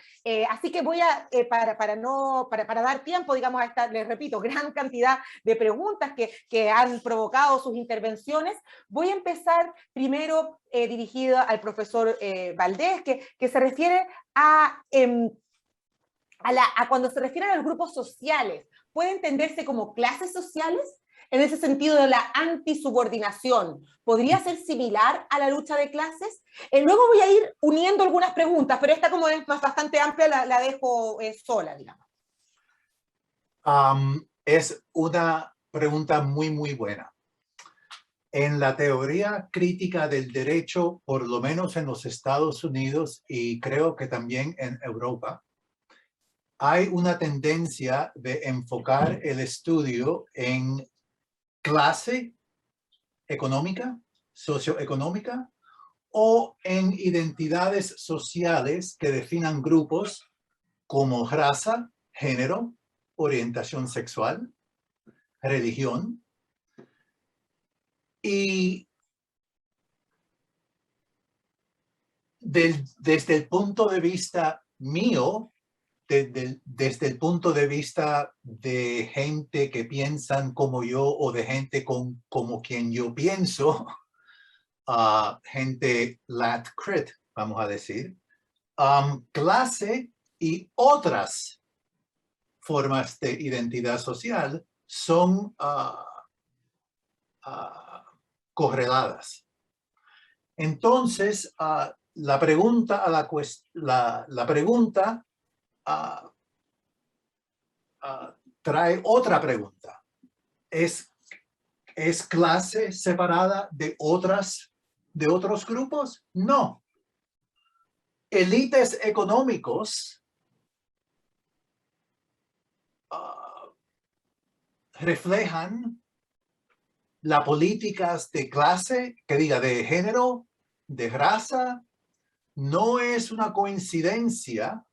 Así que voy a, para dar tiempo, digamos, a esta, les repito, gran cantidad de preguntas que han provocado sus intervenciones. Voy a empezar primero dirigida al profesor Valdés, que se refiere a cuando se refieren a los grupos sociales, ¿puede entenderse como clases sociales? En ese sentido de la antisubordinación, ¿podría ser similar a la lucha de clases? Luego voy a ir uniendo algunas preguntas, pero esta como es bastante amplia, la dejo sola, digamos. Es una pregunta muy, muy buena. En la teoría crítica del derecho, por lo menos en los Estados Unidos y creo que también en Europa, hay una tendencia de enfocar el estudio en clase económica, socioeconómica, o en identidades sociales que definan grupos como raza, género, orientación sexual, religión. Y desde el punto de vista mío, desde el punto de vista de gente que piensan como yo o de gente como quien yo pienso, gente lat crit, vamos a decir, clase y otras formas de identidad social son correladas. Entonces, la pregunta trae otra pregunta. ¿Es clase separada de otros grupos? No. Élites económicos reflejan las políticas de clase, que diga de género, de raza. No es una coincidencia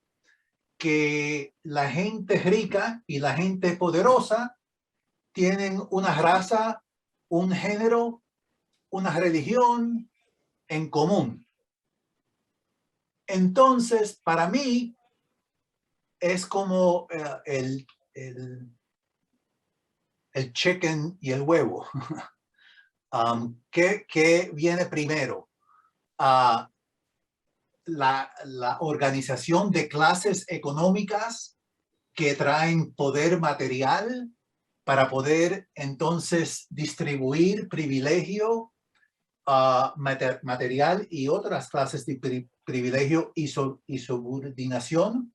que la gente rica y la gente poderosa tienen una raza, un género, una religión en común. Entonces, para mí, es como el chicken y el huevo. ¿Qué viene primero? a la organización de clases económicas que traen poder material para poder entonces distribuir privilegio material y otras clases de privilegio y subordinación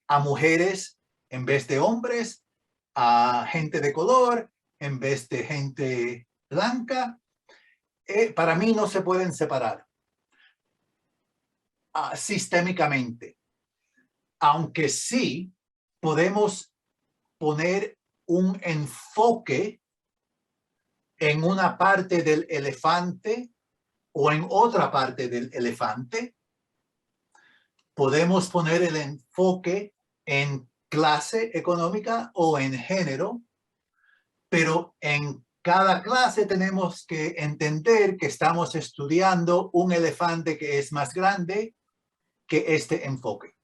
a mujeres en vez de hombres, a gente de color en vez de gente blanca. Para mí no se pueden separar sistémicamente, aunque sí podemos poner un enfoque en una parte del elefante o en otra parte del elefante. Podemos poner el enfoque en clase económica o en género, pero en cada clase tenemos que entender que estamos estudiando un elefante que es más grande que este enfoque.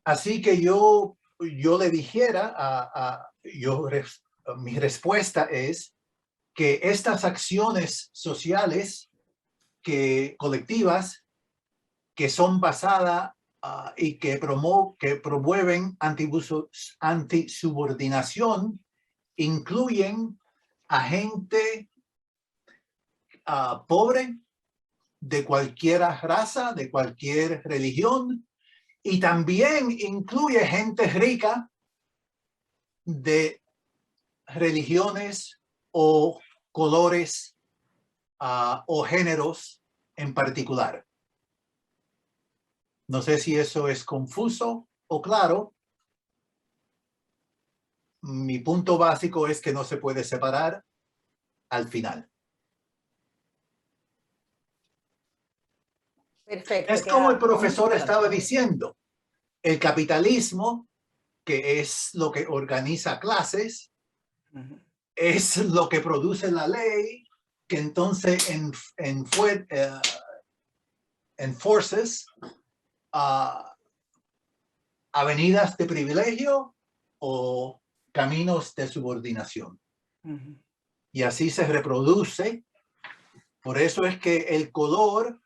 Así que yo le dijera, mi respuesta es que estas acciones sociales colectivas que son basadas y que promueven antisubordinación incluyen a gente pobre de cualquier raza, de cualquier religión, y también incluye gente rica de religiones o colores o géneros en particular. No sé si eso es confuso o claro. Mi punto básico es que no se puede separar al final. Perfecto. Es como el profesor estaba diciendo, el capitalismo, que es lo que organiza clases, es lo que produce la ley, que entonces enforces avenidas de privilegio o caminos de subordinación. Y así se reproduce. Por eso es que el color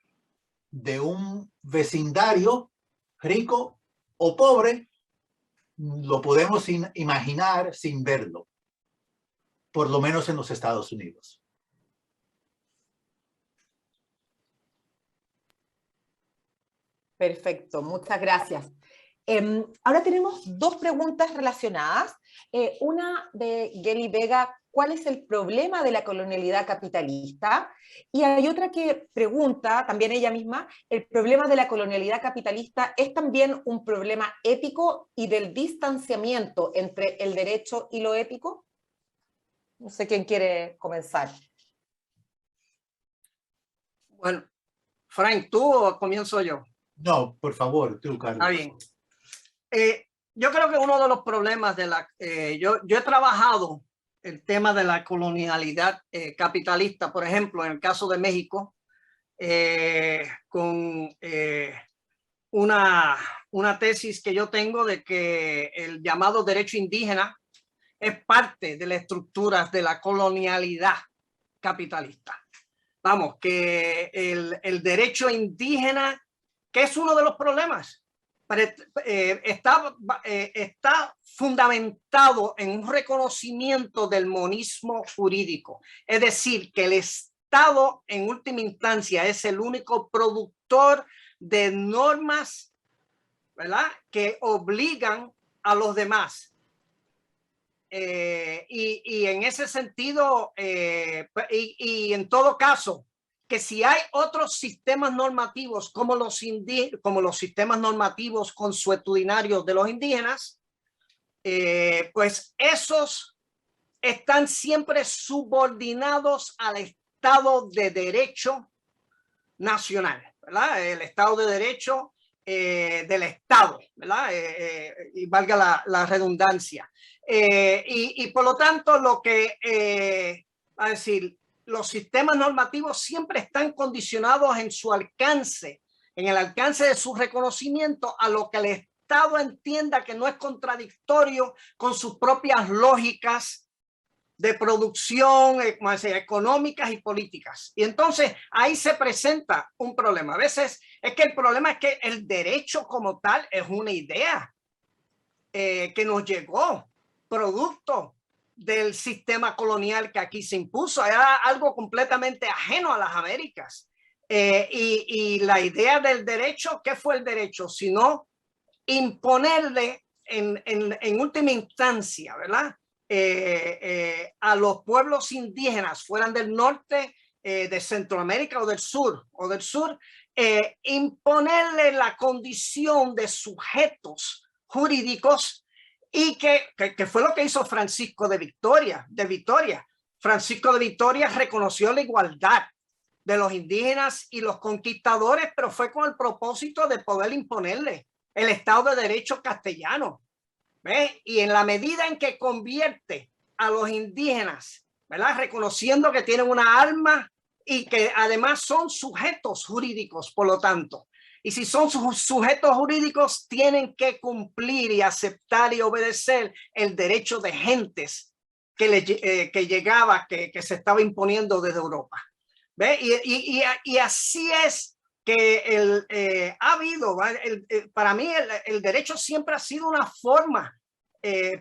de un vecindario rico o pobre lo podemos imaginar sin verlo, por lo menos en los Estados Unidos. Perfecto, muchas gracias. Ahora tenemos dos preguntas relacionadas. Una de Geli Vega, ¿cuál es el problema de la colonialidad capitalista? Y hay otra que pregunta, también ella misma, ¿el problema de la colonialidad capitalista es también un problema ético y del distanciamiento entre el derecho y lo ético? No sé quién quiere comenzar. Bueno, Frank, ¿tú o comienzo yo? No, por favor, tú, Carlos. Está bien. Yo creo que uno de los problemas de yo he trabajado el tema de la colonialidad capitalista, por ejemplo, en el caso de México, con una tesis que yo tengo de que el llamado derecho indígena es parte de las estructuras de la colonialidad capitalista. Vamos, que el derecho indígena, que es uno de los problemas, está fundamentado en un reconocimiento del monismo jurídico. Es decir, que el Estado en última instancia es el único productor de normas, ¿verdad?, que obligan a los demás. Y en ese sentido, y en todo caso, que si hay otros sistemas normativos como los sistemas normativos consuetudinarios de los indígenas, pues esos están siempre subordinados al Estado de Derecho nacional, ¿verdad? El Estado de Derecho del Estado, ¿verdad? Y valga la redundancia. Y por lo tanto, lo que, a decir, los sistemas normativos siempre están condicionados en su alcance, en el alcance de su reconocimiento a lo que el Estado entienda que no es contradictorio con sus propias lógicas de producción económicas y políticas. Y entonces ahí se presenta un problema. A veces es que el problema es que el derecho como tal es una idea que nos llegó producto del sistema colonial que aquí se impuso. Era algo completamente ajeno a las Américas. Y la idea del derecho, ¿qué fue el derecho? Sino imponerle en última instancia, ¿verdad? A los pueblos indígenas, fueran del norte, de Centroamérica o del sur, imponerle la condición de sujetos jurídicos y que fue lo que hizo Francisco de Vitoria. Francisco de Vitoria reconoció la igualdad de los indígenas y los conquistadores, pero fue con el propósito de poder imponerle el Estado de Derecho castellano. ¿Ves? Y en la medida en que convierte a los indígenas, ¿verdad? Reconociendo que tienen una alma y que además son sujetos jurídicos, por lo tanto. Y si son sujetos jurídicos, tienen que cumplir y aceptar y obedecer el derecho de gentes que llegaba, que se estaba imponiendo desde Europa. ¿Ves? Y así es que ha habido, para mí el derecho siempre ha sido una forma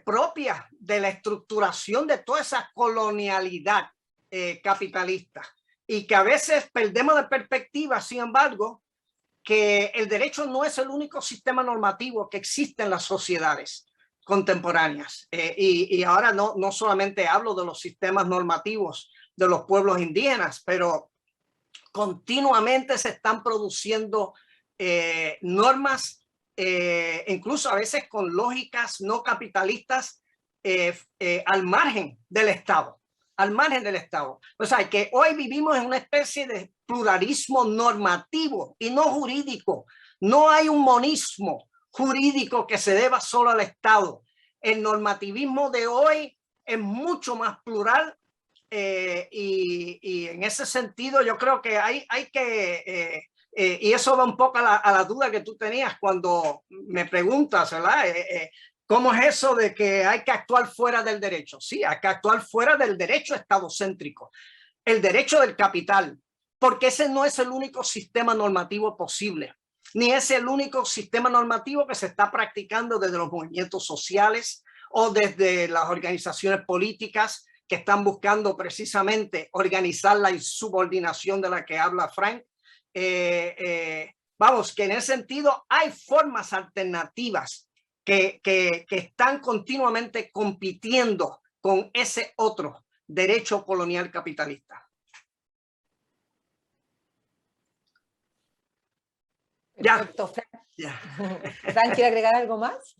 propia de la estructuración de toda esa colonialidad capitalista, y que a veces perdemos de perspectiva, sin embargo, que el derecho no es el único sistema normativo que existe en las sociedades contemporáneas. Y ahora no solamente hablo de los sistemas normativos de los pueblos indígenas, pero continuamente se están produciendo normas, incluso a veces con lógicas no capitalistas, al margen del Estado. O sea, que hoy vivimos en una especie de pluralismo normativo y no jurídico. No hay un monismo jurídico que se deba solo al Estado. El normativismo de hoy es mucho más plural. Y en ese sentido yo creo que hay que, y eso va un poco a la duda que tú tenías cuando me preguntas, ¿verdad? ¿Cómo es eso de que hay que actuar fuera del derecho? Sí, hay que actuar fuera del derecho estadocéntrico, el derecho del capital, porque ese no es el único sistema normativo posible, ni es el único sistema normativo que se está practicando desde los movimientos sociales o desde las organizaciones políticas que están buscando precisamente organizar la subordinación de la que habla Frank. Vamos, que en ese sentido hay formas alternativas que están continuamente compitiendo con ese otro derecho colonial capitalista. Perfecto, Frank. Frank, ¿quiere agregar algo más?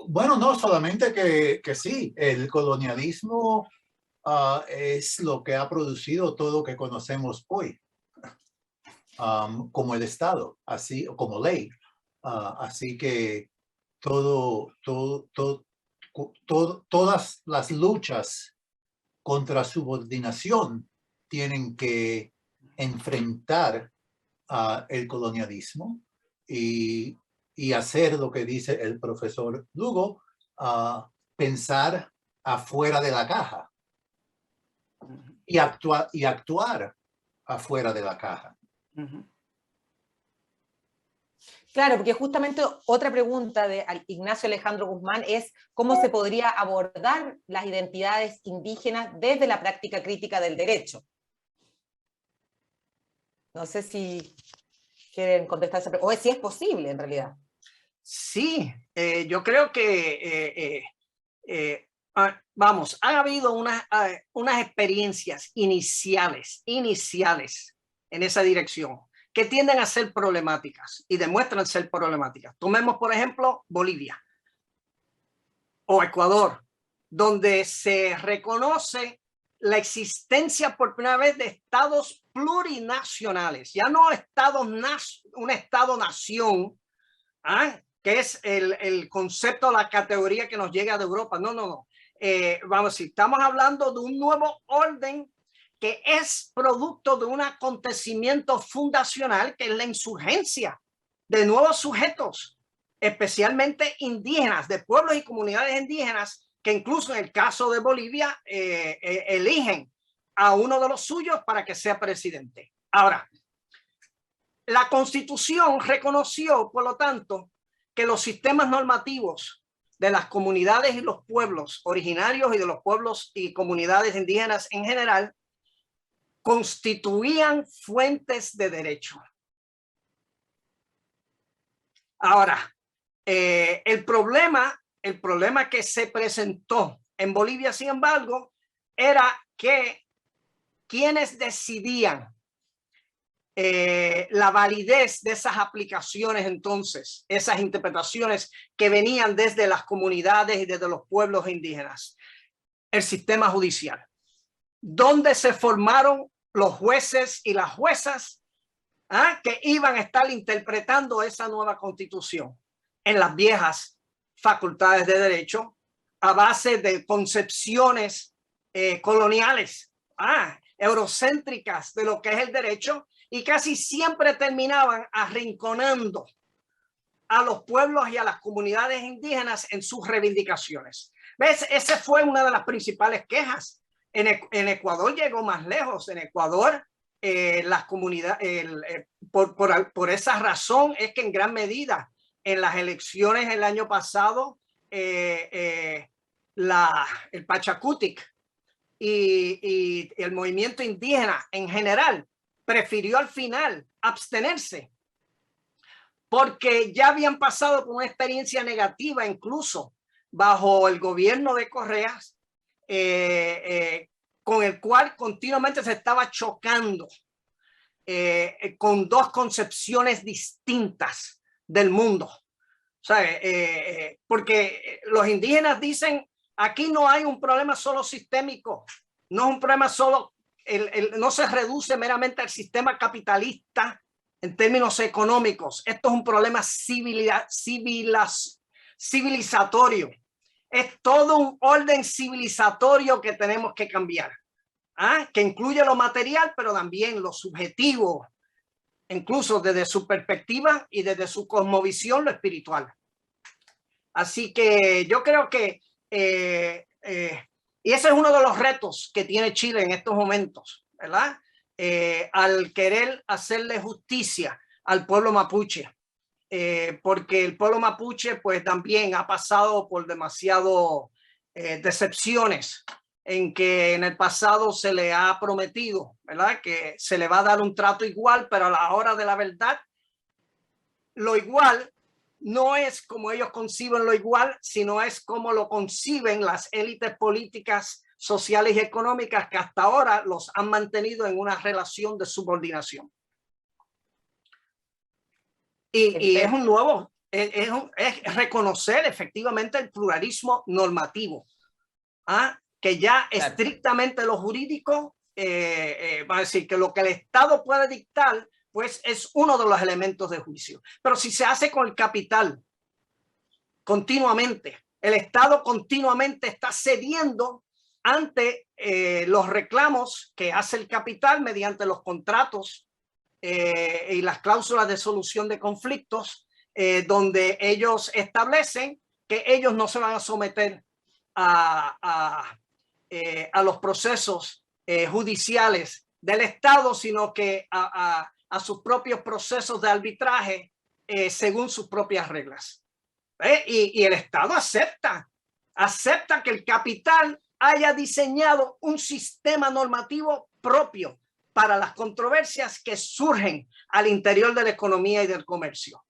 Bueno, no, solamente que sí, el colonialismo es lo que ha producido todo lo que conocemos hoy, como el Estado, así como ley. Así que todas las luchas contra subordinación tienen que enfrentar el colonialismo y hacer lo que dice el profesor Lugo, pensar afuera de la caja y actuar afuera de la caja. Claro, porque justamente otra pregunta de Ignacio Alejandro Guzmán es cómo se podría abordar las identidades indígenas desde la práctica crítica del derecho. No sé si quieren contestar esa pregunta, o si es posible en realidad. Sí, yo creo que, vamos, han habido unas experiencias iniciales en esa dirección que tienden a ser problemáticas y demuestran ser problemáticas. Tomemos, por ejemplo, Bolivia o Ecuador, donde se reconoce la existencia por primera vez de estados plurinacionales, ya no un estado-nación, que es el concepto, la categoría que nos llega de Europa. No. Vamos, si estamos hablando de un nuevo orden que es producto de un acontecimiento fundacional, que es la insurgencia de nuevos sujetos, especialmente indígenas, de pueblos y comunidades indígenas que incluso en el caso de Bolivia eligen a uno de los suyos para que sea presidente. Ahora, la Constitución reconoció, por lo tanto, que los sistemas normativos de las comunidades y los pueblos originarios y de los pueblos y comunidades indígenas en general constituían fuentes de derecho. Ahora, el problema que se presentó en Bolivia, sin embargo, era que quienes decidían la validez de esas aplicaciones, entonces, esas interpretaciones que venían desde las comunidades y desde los pueblos indígenas, el sistema judicial, donde se formaron los jueces y las juezas que iban a estar interpretando esa nueva constitución en las viejas facultades de derecho a base de concepciones coloniales, eurocéntricas de lo que es el derecho, y casi siempre terminaban arrinconando a los pueblos y a las comunidades indígenas en sus reivindicaciones. ¿Ves? Esa fue una de las principales quejas. En Ecuador llegó más lejos. En Ecuador, las comunidades, por esa razón es que en gran medida en las elecciones el año pasado, el Pachakutik y el movimiento indígena en general prefirió al final abstenerse porque ya habían pasado por una experiencia negativa, incluso bajo el gobierno de Correa, con el cual continuamente se estaba chocando con dos concepciones distintas del mundo. ¿Sabe? Porque los indígenas dicen, aquí no hay un problema solo sistémico, no es un problema solo, no se reduce meramente al sistema capitalista en términos económicos. Esto es un problema civilizatorio. Es todo un orden civilizatorio que tenemos que cambiar, que incluye lo material, pero también lo subjetivo, incluso desde su perspectiva y desde su cosmovisión, lo espiritual. Así que yo creo que, y ese es uno de los retos que tiene Chile en estos momentos, ¿verdad? Al querer hacerle justicia al pueblo mapuche, porque el pueblo mapuche pues también ha pasado por demasiado decepciones, en que en el pasado se le ha prometido, ¿verdad?, que se le va a dar un trato igual, pero a la hora de la verdad, lo igual no es como ellos conciben lo igual, sino es como lo conciben las élites políticas, sociales y económicas que hasta ahora los han mantenido en una relación de subordinación. Y es un nuevo, es reconocer efectivamente el pluralismo normativo, que ya estrictamente lo jurídico va a decir que lo que el Estado puede dictar pues es uno de los elementos de juicio. Pero si se hace con el capital continuamente, el Estado continuamente está cediendo ante los reclamos que hace el capital mediante los contratos y las cláusulas de solución de conflictos, donde ellos establecen que ellos no se van a someter a los procesos judiciales del Estado, sino que a sus propios procesos de arbitraje según sus propias reglas. Y el Estado acepta que el capital haya diseñado un sistema normativo propio para las controversias que surgen al interior de la economía y del comercio.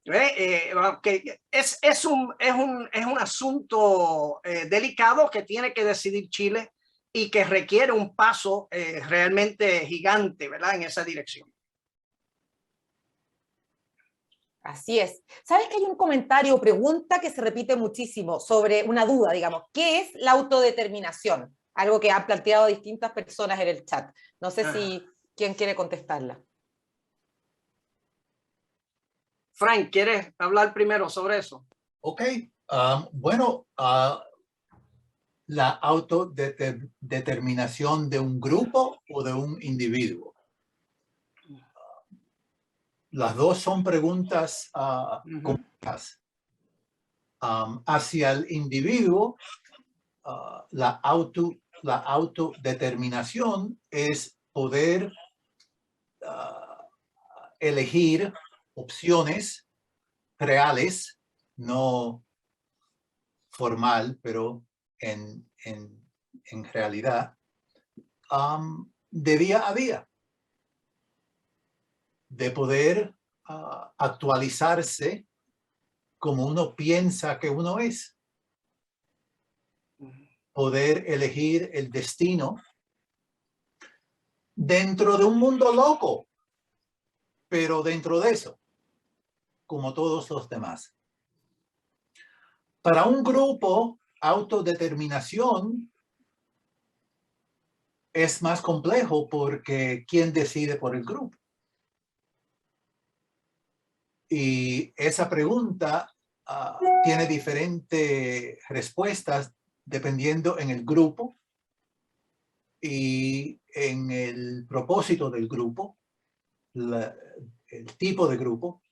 Que es un asunto delicado que tiene que decidir Chile y que requiere un paso realmente gigante, ¿verdad?, en esa dirección. Así es. ¿Sabes que hay un comentario o pregunta que se repite muchísimo sobre una duda, digamos? ¿Qué es la autodeterminación? Algo que han planteado distintas personas en el chat. No sé si quién quiere contestarla. Frank, ¿quieres hablar primero sobre eso? Ok. Bueno, la autodeterminación de un grupo o de un individuo. Las dos son preguntas complejas. Hacia el individuo, la autodeterminación es poder elegir opciones reales, no formal, pero en realidad, de día a día, de poder actualizarse como uno piensa que uno es. Poder elegir el destino dentro de un mundo loco, pero dentro de eso, como todos los demás. Para un grupo, autodeterminación es más complejo porque ¿quién decide por el grupo? Y esa pregunta tiene diferentes respuestas dependiendo en el grupo y en el propósito del grupo, el tipo de grupo.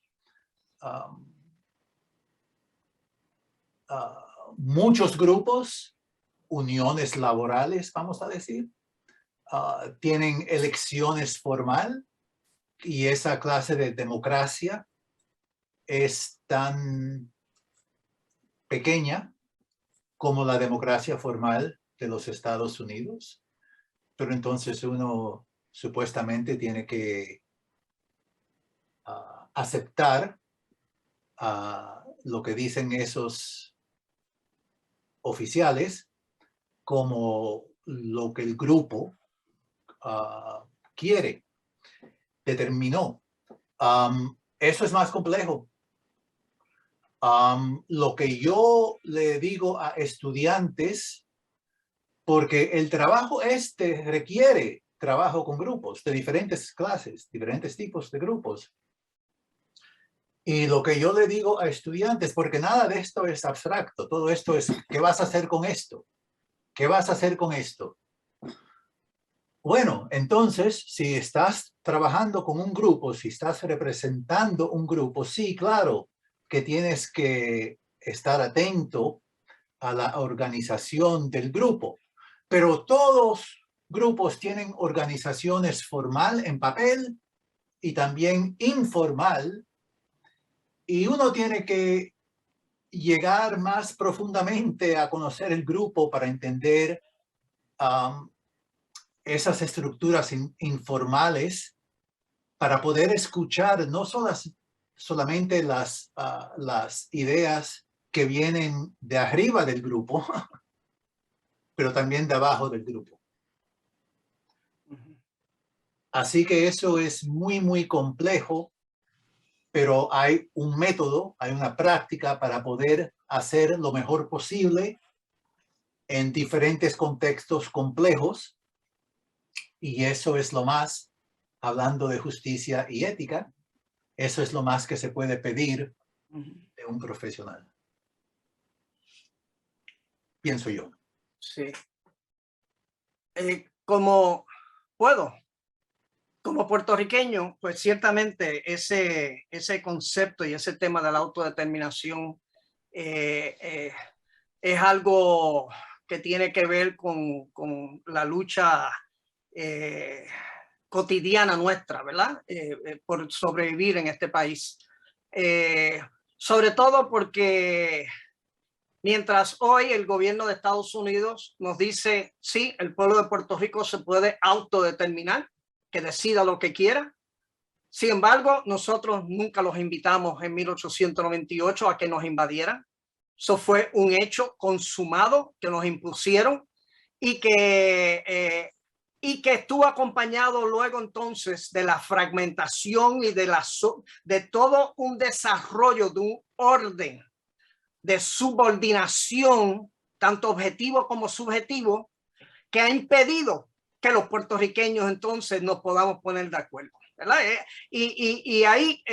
Muchos grupos, uniones laborales, vamos a decir, tienen elecciones formal y esa clase de democracia es tan pequeña como la democracia formal de los Estados Unidos. Pero entonces uno supuestamente tiene que aceptar lo que dicen esos oficiales como lo que el grupo quiere, determinó. Eso es más complejo. Lo que yo le digo a estudiantes, porque el trabajo requiere trabajo con grupos de diferentes clases, diferentes tipos de grupos. Y lo que yo le digo a estudiantes, porque nada de esto es abstracto, todo esto es, ¿qué vas a hacer con esto? ¿Qué vas a hacer con esto? Bueno, entonces, si estás trabajando con un grupo, si estás representando un grupo, sí, claro, que tienes que estar atento a la organización del grupo. Pero todos grupos tienen organizaciones formal en papel y también informal. Y uno tiene que llegar más profundamente a conocer el grupo para entender esas estructuras informales, para poder escuchar no solamente las ideas que vienen de arriba del grupo, pero también de abajo del grupo. Así que eso es muy, muy complejo, pero hay un método, hay una práctica para poder hacer lo mejor posible en diferentes contextos complejos. Y eso es lo más, hablando de justicia y ética, eso es lo más que se puede pedir de un profesional. Pienso yo. Sí. Como puertorriqueño, pues ciertamente ese concepto y ese tema de la autodeterminación es algo que tiene que ver con la lucha cotidiana nuestra, ¿verdad? Por sobrevivir en este país. Sobre todo porque mientras hoy el gobierno de Estados Unidos nos dice, sí, el pueblo de Puerto Rico se puede autodeterminar, que decida lo que quiera. Sin embargo, nosotros nunca los invitamos en 1898 a que nos invadieran. Eso fue un hecho consumado que nos impusieron y que estuvo acompañado luego entonces de la fragmentación y de todo un desarrollo de un orden de subordinación, tanto objetivo como subjetivo, que ha impedido que los puertorriqueños entonces nos podamos poner de acuerdo, ¿verdad? Y ahí,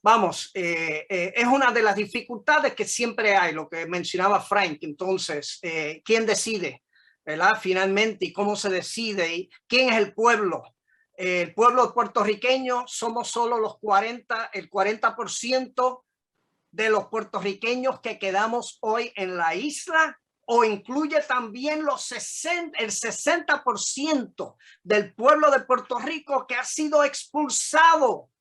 vamos, es una de las dificultades que siempre hay, lo que mencionaba Frank. Entonces, ¿quién decide, ¿verdad? Finalmente, y cómo se decide, y quién es el pueblo. El pueblo puertorriqueño somos solo el 40% de los puertorriqueños que quedamos hoy en la isla, o incluye también el 60% del pueblo de Puerto Rico que ha sido expulsado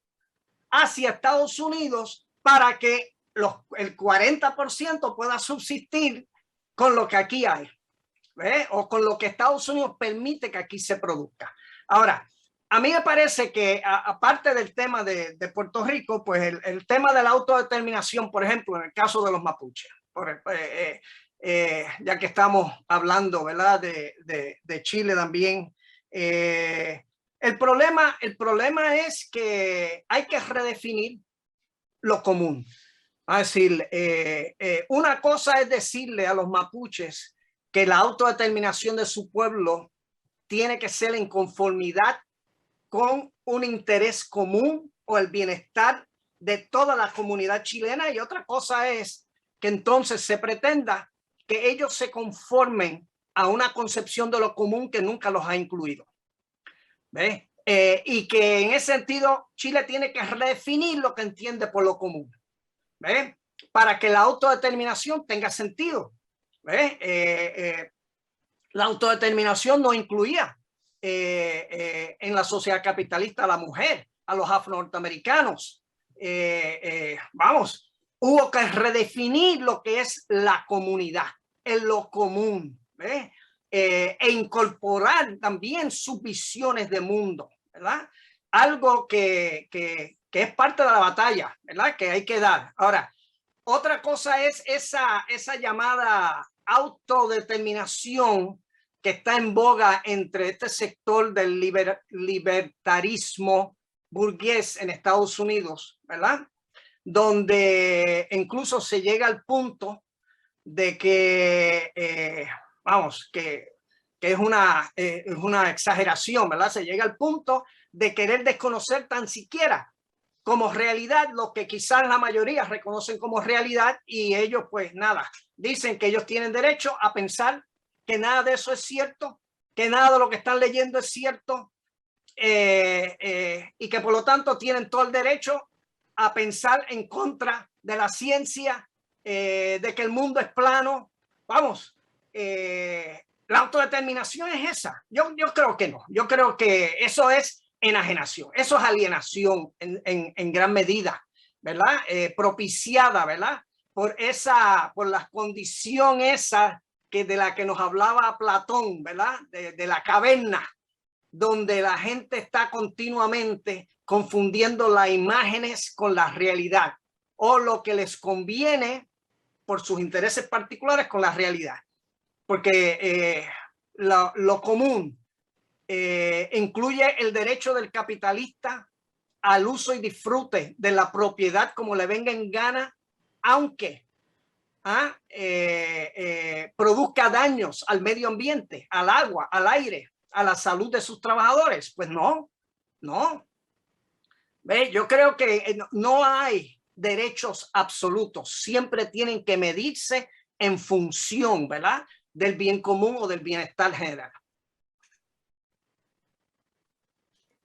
hacia Estados Unidos para que el 40% pueda subsistir con lo que aquí hay, o con lo que Estados Unidos permite que aquí se produzca. Ahora, a mí me parece que aparte del tema de Puerto Rico, pues el tema de la autodeterminación, por ejemplo, en el caso de los mapuches, ya que estamos hablando, ¿verdad?, de Chile también. El problema es que hay que redefinir lo común. Es decir, una cosa es decirle a los mapuches que la autodeterminación de su pueblo tiene que ser en conformidad con un interés común o el bienestar de toda la comunidad chilena, y otra cosa es que entonces se pretenda que ellos se conformen a una concepción de lo común que nunca los ha incluido. Y que en ese sentido Chile tiene que redefinir lo que entiende por lo común, para que la autodeterminación tenga sentido. La autodeterminación no incluía en la sociedad capitalista a la mujer, a los afro-norteamericanos. Hubo que redefinir lo que es la comunidad, en lo común, e incorporar también sus visiones de mundo, ¿verdad? Algo que es parte de la batalla, ¿verdad?, que hay que dar. Ahora, otra cosa es esa llamada autodeterminación que está en boga entre este sector del libertarismo burgués en Estados Unidos, ¿verdad?, donde incluso se llega al punto de que, que es una exageración, ¿verdad? Se llega al punto de querer desconocer tan siquiera como realidad lo que quizás la mayoría reconocen como realidad, y ellos pues nada, dicen que ellos tienen derecho a pensar que nada de eso es cierto, que nada de lo que están leyendo es cierto, y que por lo tanto tienen todo el derecho a pensar en contra de la ciencia, de que el mundo es plano. La autodeterminación es esa. Yo creo que no. Yo creo que eso es enajenación, eso es alienación en gran medida, ¿verdad? Propiciada, ¿verdad?, por la condición esa de la que nos hablaba Platón, ¿verdad?, de la caverna, donde la gente está continuamente confundiendo las imágenes con la realidad, o lo que les conviene por sus intereses particulares con la realidad, porque lo común incluye el derecho del capitalista al uso y disfrute de la propiedad como le venga en gana, aunque produzca daños al medio ambiente, al agua, al aire, a la salud de sus trabajadores. Pues no. Yo creo que no hay derechos absolutos, siempre tienen que medirse en función, ¿verdad?, del bien común o del bienestar general.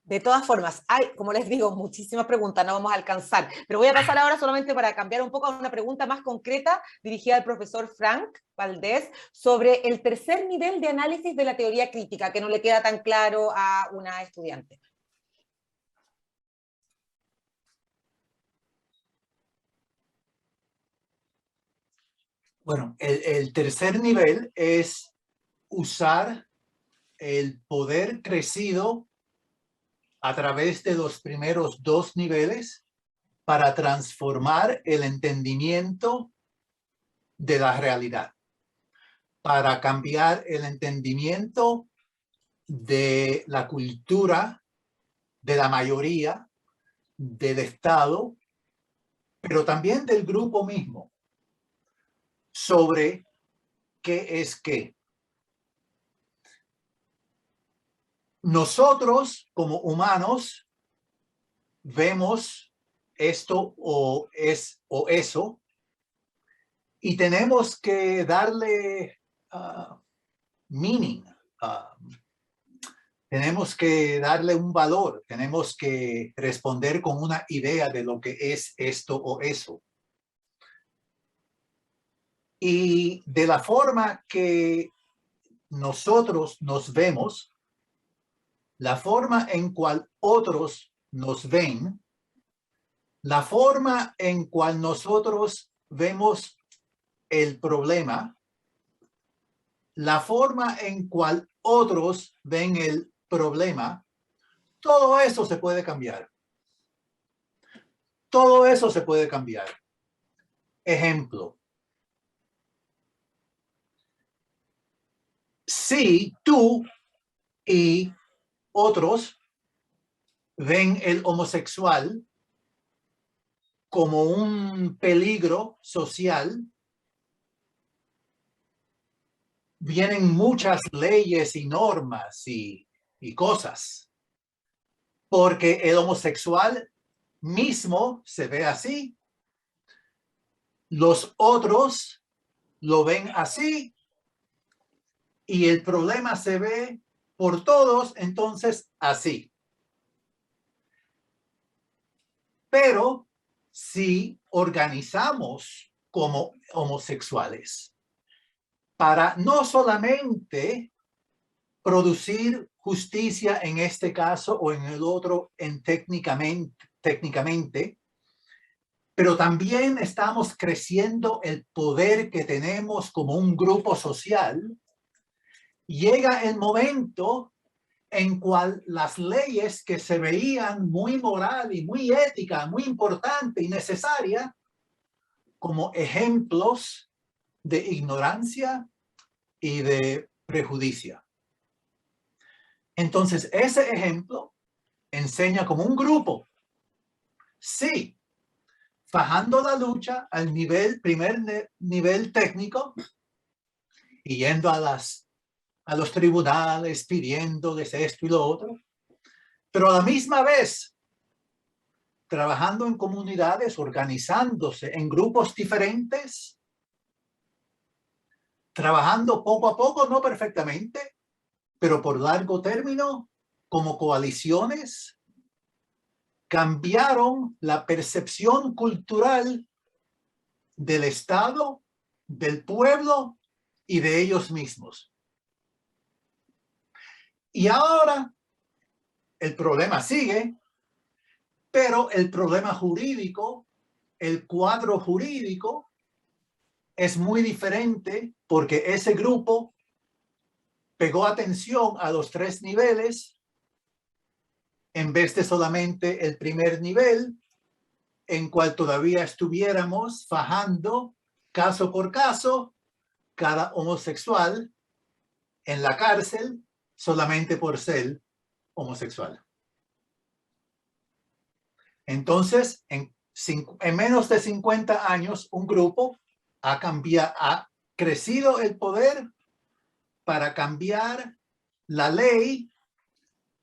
De todas formas, hay, como les digo, muchísimas preguntas, no vamos a alcanzar, pero voy a pasar ahora solamente para cambiar un poco a una pregunta más concreta dirigida al profesor Frank Valdés sobre el tercer nivel de análisis de la teoría crítica, que no le queda tan claro a una estudiante. Bueno, el tercer nivel es usar el poder crecido a través de los primeros dos niveles para transformar el entendimiento de la realidad, para cambiar el entendimiento de la cultura de la mayoría, del Estado, pero también del grupo mismo, sobre qué es qué. Nosotros como humanos vemos esto o eso, y tenemos que darle meaning, tenemos que darle un valor, tenemos que responder con una idea de lo que es esto o eso. Y de la forma que nosotros nos vemos, la forma en cual otros nos ven, la forma en cual nosotros vemos el problema, la forma en cual otros ven el problema, todo eso se puede cambiar. Todo eso se puede cambiar. Ejemplo. Si tú y otros ven el homosexual como un peligro social, vienen muchas leyes y normas y cosas, porque el homosexual mismo se ve así, los otros lo ven así, y el problema se ve por todos, entonces así. Pero si organizamos como homosexuales para no solamente producir justicia en este caso o en el otro técnicamente, pero también estamos creciendo el poder que tenemos como un grupo social, llega el momento en cual las leyes que se veían muy moral y muy ética, muy importante y necesaria, como ejemplos de ignorancia y de prejuicio. Entonces, ese ejemplo enseña como un grupo, sí, fajando la lucha al primer nivel técnico y yendo a los tribunales pidiéndoles esto y lo otro, pero a la misma vez trabajando en comunidades, organizándose en grupos diferentes, trabajando poco a poco, no perfectamente, pero por largo término, como coaliciones, cambiaron la percepción cultural del Estado, del pueblo y de ellos mismos. Y ahora el problema sigue, pero el problema jurídico, el cuadro jurídico es muy diferente porque ese grupo pegó atención a los 3 niveles en vez de solamente el primer nivel, en cual todavía estuviéramos fajando caso por caso cada homosexual en la cárcel solamente por ser homosexual. Entonces, en menos de 50 años, un grupo ha crecido el poder para cambiar la ley,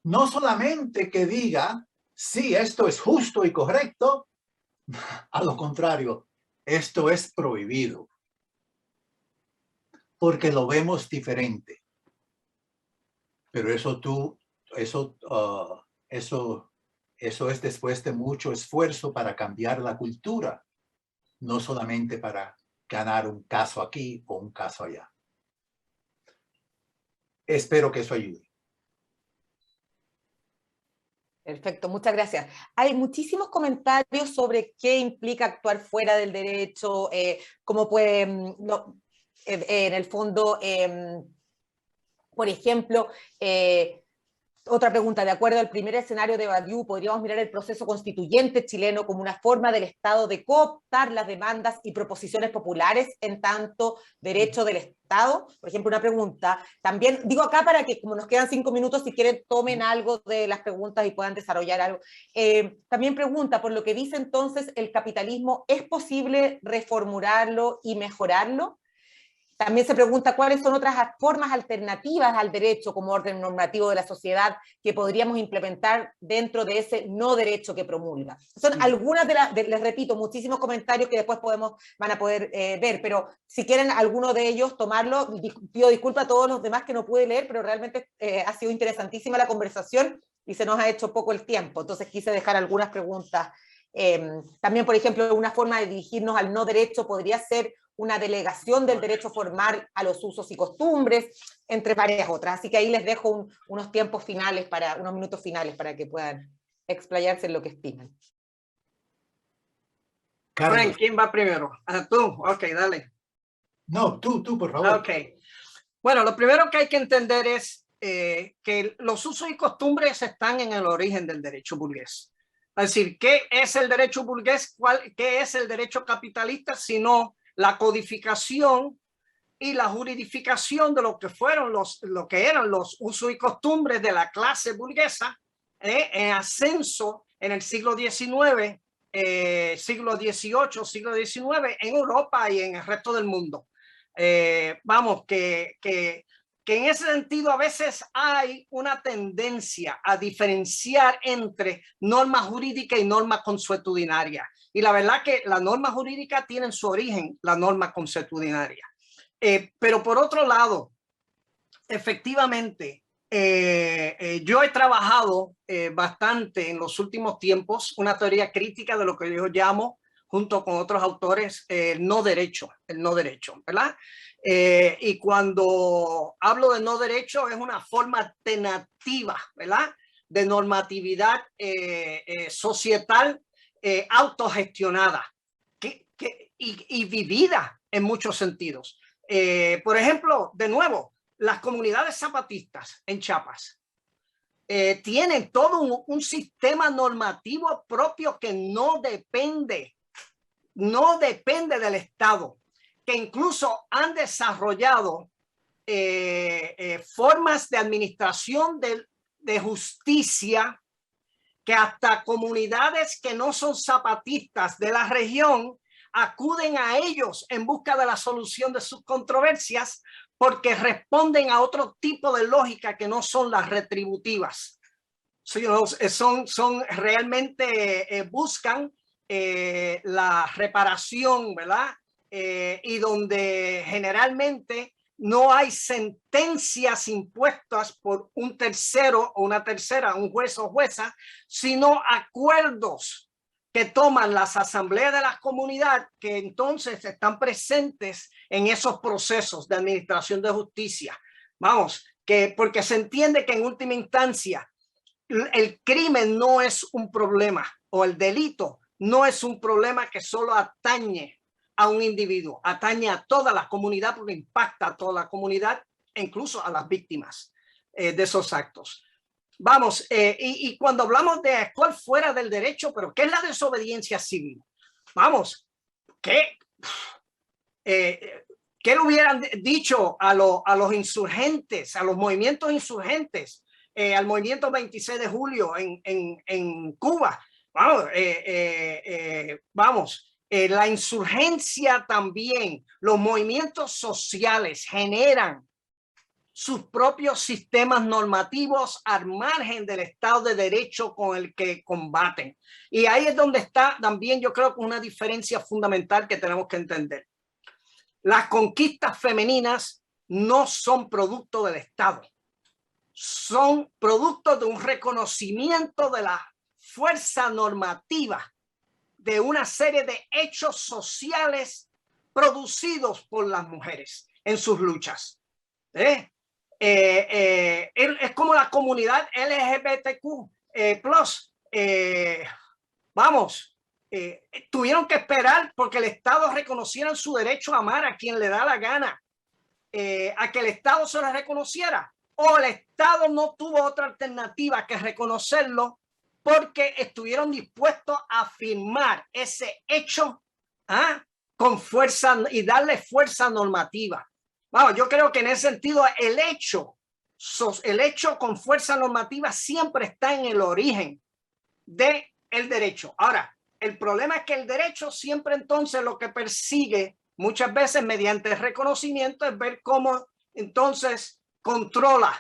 no solamente que diga, sí, esto es justo y correcto, a lo contrario, esto es prohibido, porque lo vemos diferente. Pero eso es después de mucho esfuerzo para cambiar la cultura, no solamente para ganar un caso aquí o un caso allá. Espero que eso ayude. Perfecto, muchas gracias. Hay muchísimos comentarios sobre qué implica actuar fuera del derecho, cómo puede, en el fondo, por ejemplo, otra pregunta, de acuerdo al primer escenario de Badiou, ¿podríamos mirar el proceso constituyente chileno como una forma del Estado de cooptar las demandas y proposiciones populares en tanto derecho del Estado? Por ejemplo, una pregunta. También digo acá para que, como nos quedan 5 minutos, si quieren tomen algo de las preguntas y puedan desarrollar algo. También pregunta, por lo que dice entonces, ¿el capitalismo es posible reformularlo y mejorarlo? También se pregunta cuáles son otras formas alternativas al derecho como orden normativo de la sociedad que podríamos implementar dentro de ese no derecho que promulga. Son algunas les repito, muchísimos comentarios que después van a poder ver, pero si quieren alguno de ellos tomarlo, pido disculpas a todos los demás que no pude leer, pero realmente ha sido interesantísima la conversación y se nos ha hecho poco el tiempo, entonces quise dejar algunas preguntas. También, por ejemplo, una forma de dirigirnos al no derecho podría ser una delegación del derecho formal a los usos y costumbres, entre varias otras. Así que ahí les dejo unos tiempos finales, unos minutos finales para que puedan explayarse en lo que estiman. Frank, ¿quién va primero? Tú, ok, dale. No, tú, por favor. Ok. Bueno, lo primero que hay que entender es que los usos y costumbres están en el origen del derecho burgués. Es decir, ¿qué es el derecho burgués? ¿Qué es el derecho capitalista? Sino la codificación y la juridificación de lo que eran los usos y costumbres de la clase burguesa en ascenso en el siglo XIX, siglo XVIII, siglo XIX en Europa y en el resto del mundo. Vamos, que en ese sentido a veces hay una tendencia a diferenciar entre norma jurídica y norma consuetudinaria. Y la verdad que la norma jurídica tiene en su origen la norma consuetudinaria. Pero por otro lado, efectivamente, yo he trabajado bastante en los últimos tiempos una teoría crítica de lo que yo llamo, junto con otros autores, el no derecho, ¿verdad? Y cuando hablo de no derecho es una forma alternativa, ¿verdad? De normatividad societal autogestionada y vivida en muchos sentidos. Por ejemplo, de nuevo, las comunidades zapatistas en Chiapas tienen todo un sistema normativo propio que no depende del Estado, que incluso han desarrollado formas de administración de justicia que hasta comunidades que no son zapatistas de la región acuden a ellos en busca de la solución de sus controversias porque responden a otro tipo de lógica que no son las retributivas. Son realmente buscan la reparación, ¿verdad? Y donde generalmente no hay sentencias impuestas por un tercero o una tercera, un juez o jueza, sino acuerdos que toman las asambleas de la comunidad que entonces están presentes en esos procesos de administración de justicia. Vamos, porque se entiende que en última instancia el crimen no es un problema o el delito no es un problema que solo atañe a un individuo, atañe a toda la comunidad porque impacta a toda la comunidad e incluso a las víctimas de esos actos. Vamos, y cuando hablamos de actuar fuera del derecho, ¿pero qué es la desobediencia civil? Vamos, ¿qué le hubieran dicho a los insurgentes, a los movimientos insurgentes, al movimiento 26 de julio en Cuba? Vamos, la insurgencia también, los movimientos sociales generan sus propios sistemas normativos al margen del Estado de Derecho con el que combaten. Y ahí es donde está también, yo creo, una diferencia fundamental que tenemos que entender. Las conquistas femeninas no son producto del Estado, son producto de un reconocimiento de la fuerza normativa de una serie de hechos sociales producidos por las mujeres en sus luchas. Es como la comunidad LGBTQ+. Tuvieron que esperar porque el Estado reconociera su derecho a amar a quien le da la gana, a que el Estado se lo reconociera, o el Estado no tuvo otra alternativa que reconocerlo porque estuvieron dispuestos a firmar ese hecho con fuerza y darle fuerza normativa. Vamos, yo creo que en ese sentido el hecho con fuerza normativa siempre está en el origen del derecho. Ahora, el problema es que el derecho siempre entonces lo que persigue muchas veces mediante el reconocimiento es ver cómo entonces controla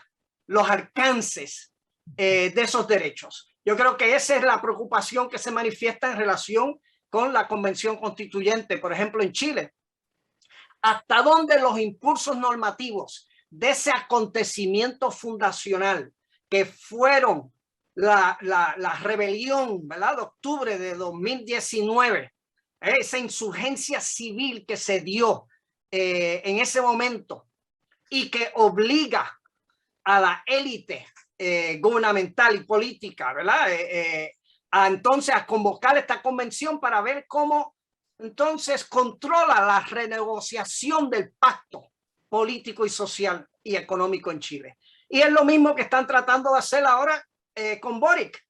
los alcances de esos derechos. Yo creo que esa es la preocupación que se manifiesta en relación con la Convención Constituyente, por ejemplo, en Chile. ¿Hasta dónde los impulsos normativos de ese acontecimiento fundacional que fueron la rebelión, ¿verdad?, de octubre de 2019, esa insurgencia civil que se dio en ese momento y que obliga a la élite gubernamental y política, ¿verdad? Entonces a convocar esta convención para ver cómo entonces controla la renegociación del pacto político y social y económico en Chile. Y es lo mismo que están tratando de hacer ahora con Boric.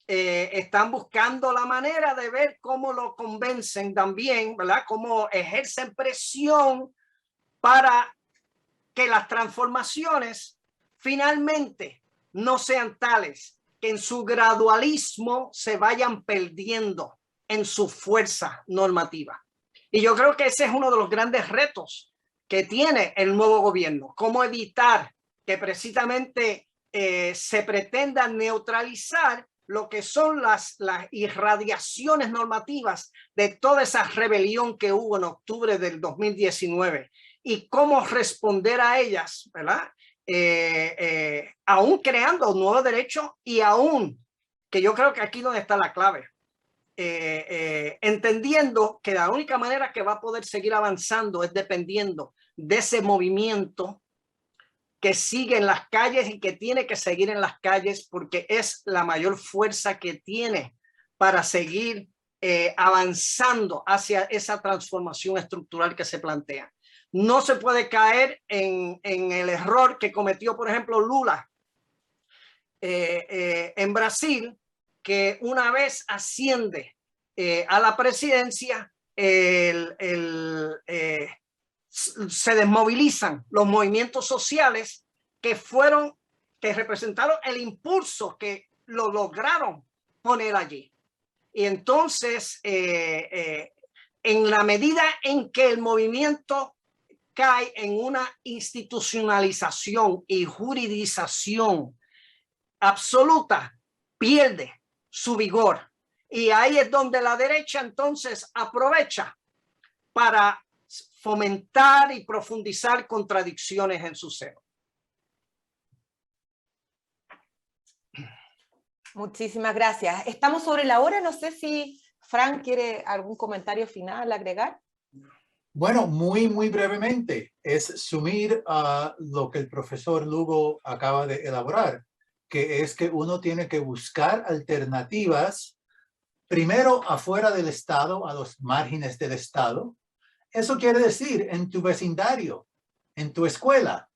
Están buscando la manera de ver cómo lo convencen también, ¿verdad? Cómo ejercen presión para que las transformaciones finalmente no sean tales que en su gradualismo se vayan perdiendo en su fuerza normativa. Y yo creo que ese es uno de los grandes retos que tiene el nuevo gobierno, cómo evitar que precisamente se pretenda neutralizar lo que son las irradiaciones normativas de toda esa rebelión que hubo en octubre del 2019 y cómo responder a ellas, ¿verdad? Aún creando un nuevo derecho y aún, que yo creo que aquí donde está la clave, entendiendo que la única manera que va a poder seguir avanzando es dependiendo de ese movimiento que sigue en las calles y que tiene que seguir en las calles porque es la mayor fuerza que tiene para seguir avanzando hacia esa transformación estructural que se plantea. No se puede caer en el error que cometió, por ejemplo, Lula en Brasil, que una vez asciende a la presidencia, se desmovilizan los movimientos sociales que representaron el impulso que lo lograron poner allí. Y entonces, en la medida en que el movimiento cae en una institucionalización y juridización absoluta, pierde su vigor. Y ahí es donde la derecha entonces aprovecha para fomentar y profundizar contradicciones en su seno. Muchísimas gracias. Estamos sobre la hora, no sé si Frank quiere algún comentario final agregar. Bueno, muy brevemente, es sumir a lo que el profesor Lugo acaba de elaborar, que es que uno tiene que buscar alternativas, primero afuera del Estado, a los márgenes del Estado. Eso quiere decir en tu vecindario, en tu escuela,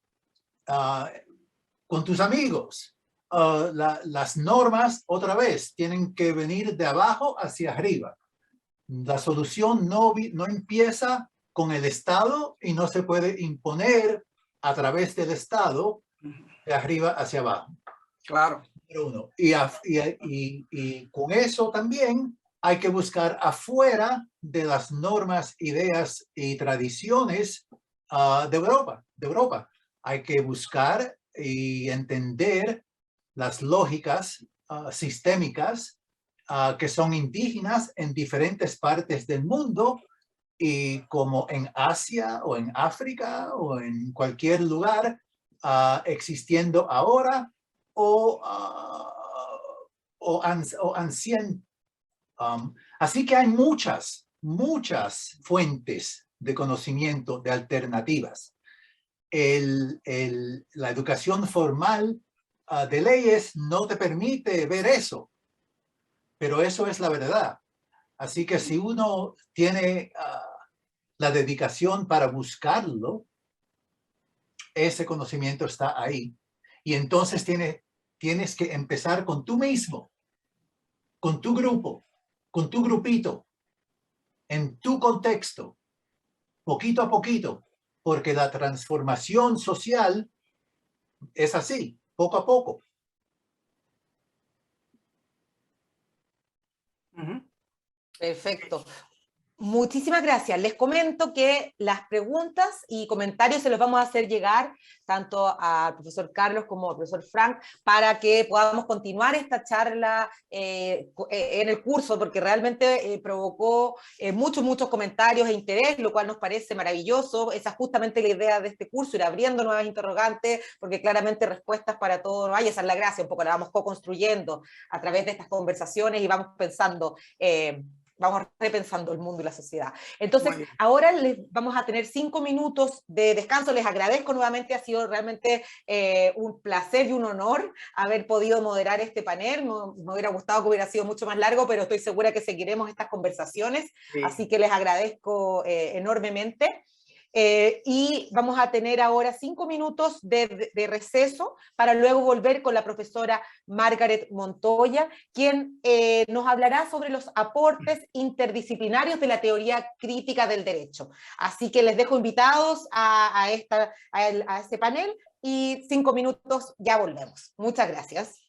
con tus amigos. Las normas, otra vez, tienen que venir de abajo hacia arriba. La solución no empieza con el Estado y no se puede imponer a través del Estado de arriba hacia abajo. Claro. Uno. Y con eso también hay que buscar afuera de las normas, ideas y tradiciones de Europa. Hay que buscar y entender las lógicas sistémicas que son indígenas en diferentes partes del mundo y como en Asia o en África o en cualquier lugar existiendo ahora o anciano. Así que hay muchas fuentes de conocimiento de alternativas. La educación formal de leyes no te permite ver eso, pero eso es la verdad. Así que si uno tiene la dedicación para buscarlo, ese conocimiento está ahí. Y entonces tienes que empezar con tú mismo, con tu grupo, con tu grupito, en tu contexto, poquito a poquito, porque la transformación social es así, poco a poco. Perfecto. Muchísimas gracias. Les comento que las preguntas y comentarios se los vamos a hacer llegar tanto al profesor Carlos como al profesor Frank para que podamos continuar esta charla en el curso, porque realmente provocó muchos comentarios e interés, lo cual nos parece maravilloso. Esa es justamente la idea de este curso, ir abriendo nuevas interrogantes, porque claramente respuestas para todo no hay. Esa es la gracia, un poco la vamos co-construyendo a través de estas conversaciones y vamos pensando vamos repensando el mundo y la sociedad. Entonces, Bueno. ahora les vamos a tener 5 minutos de descanso. Les agradezco nuevamente, ha sido realmente un placer y un honor haber podido moderar este panel. Me hubiera gustado que hubiera sido mucho más largo, pero estoy segura que seguiremos estas conversaciones, Sí. así que les agradezco enormemente. Y vamos a tener ahora 5 minutos de receso para luego volver con la profesora Margaret Montoya, quien nos hablará sobre los aportes interdisciplinarios de la teoría crítica del derecho. Así que les dejo invitados a este panel y 5 minutos ya volvemos. Muchas gracias.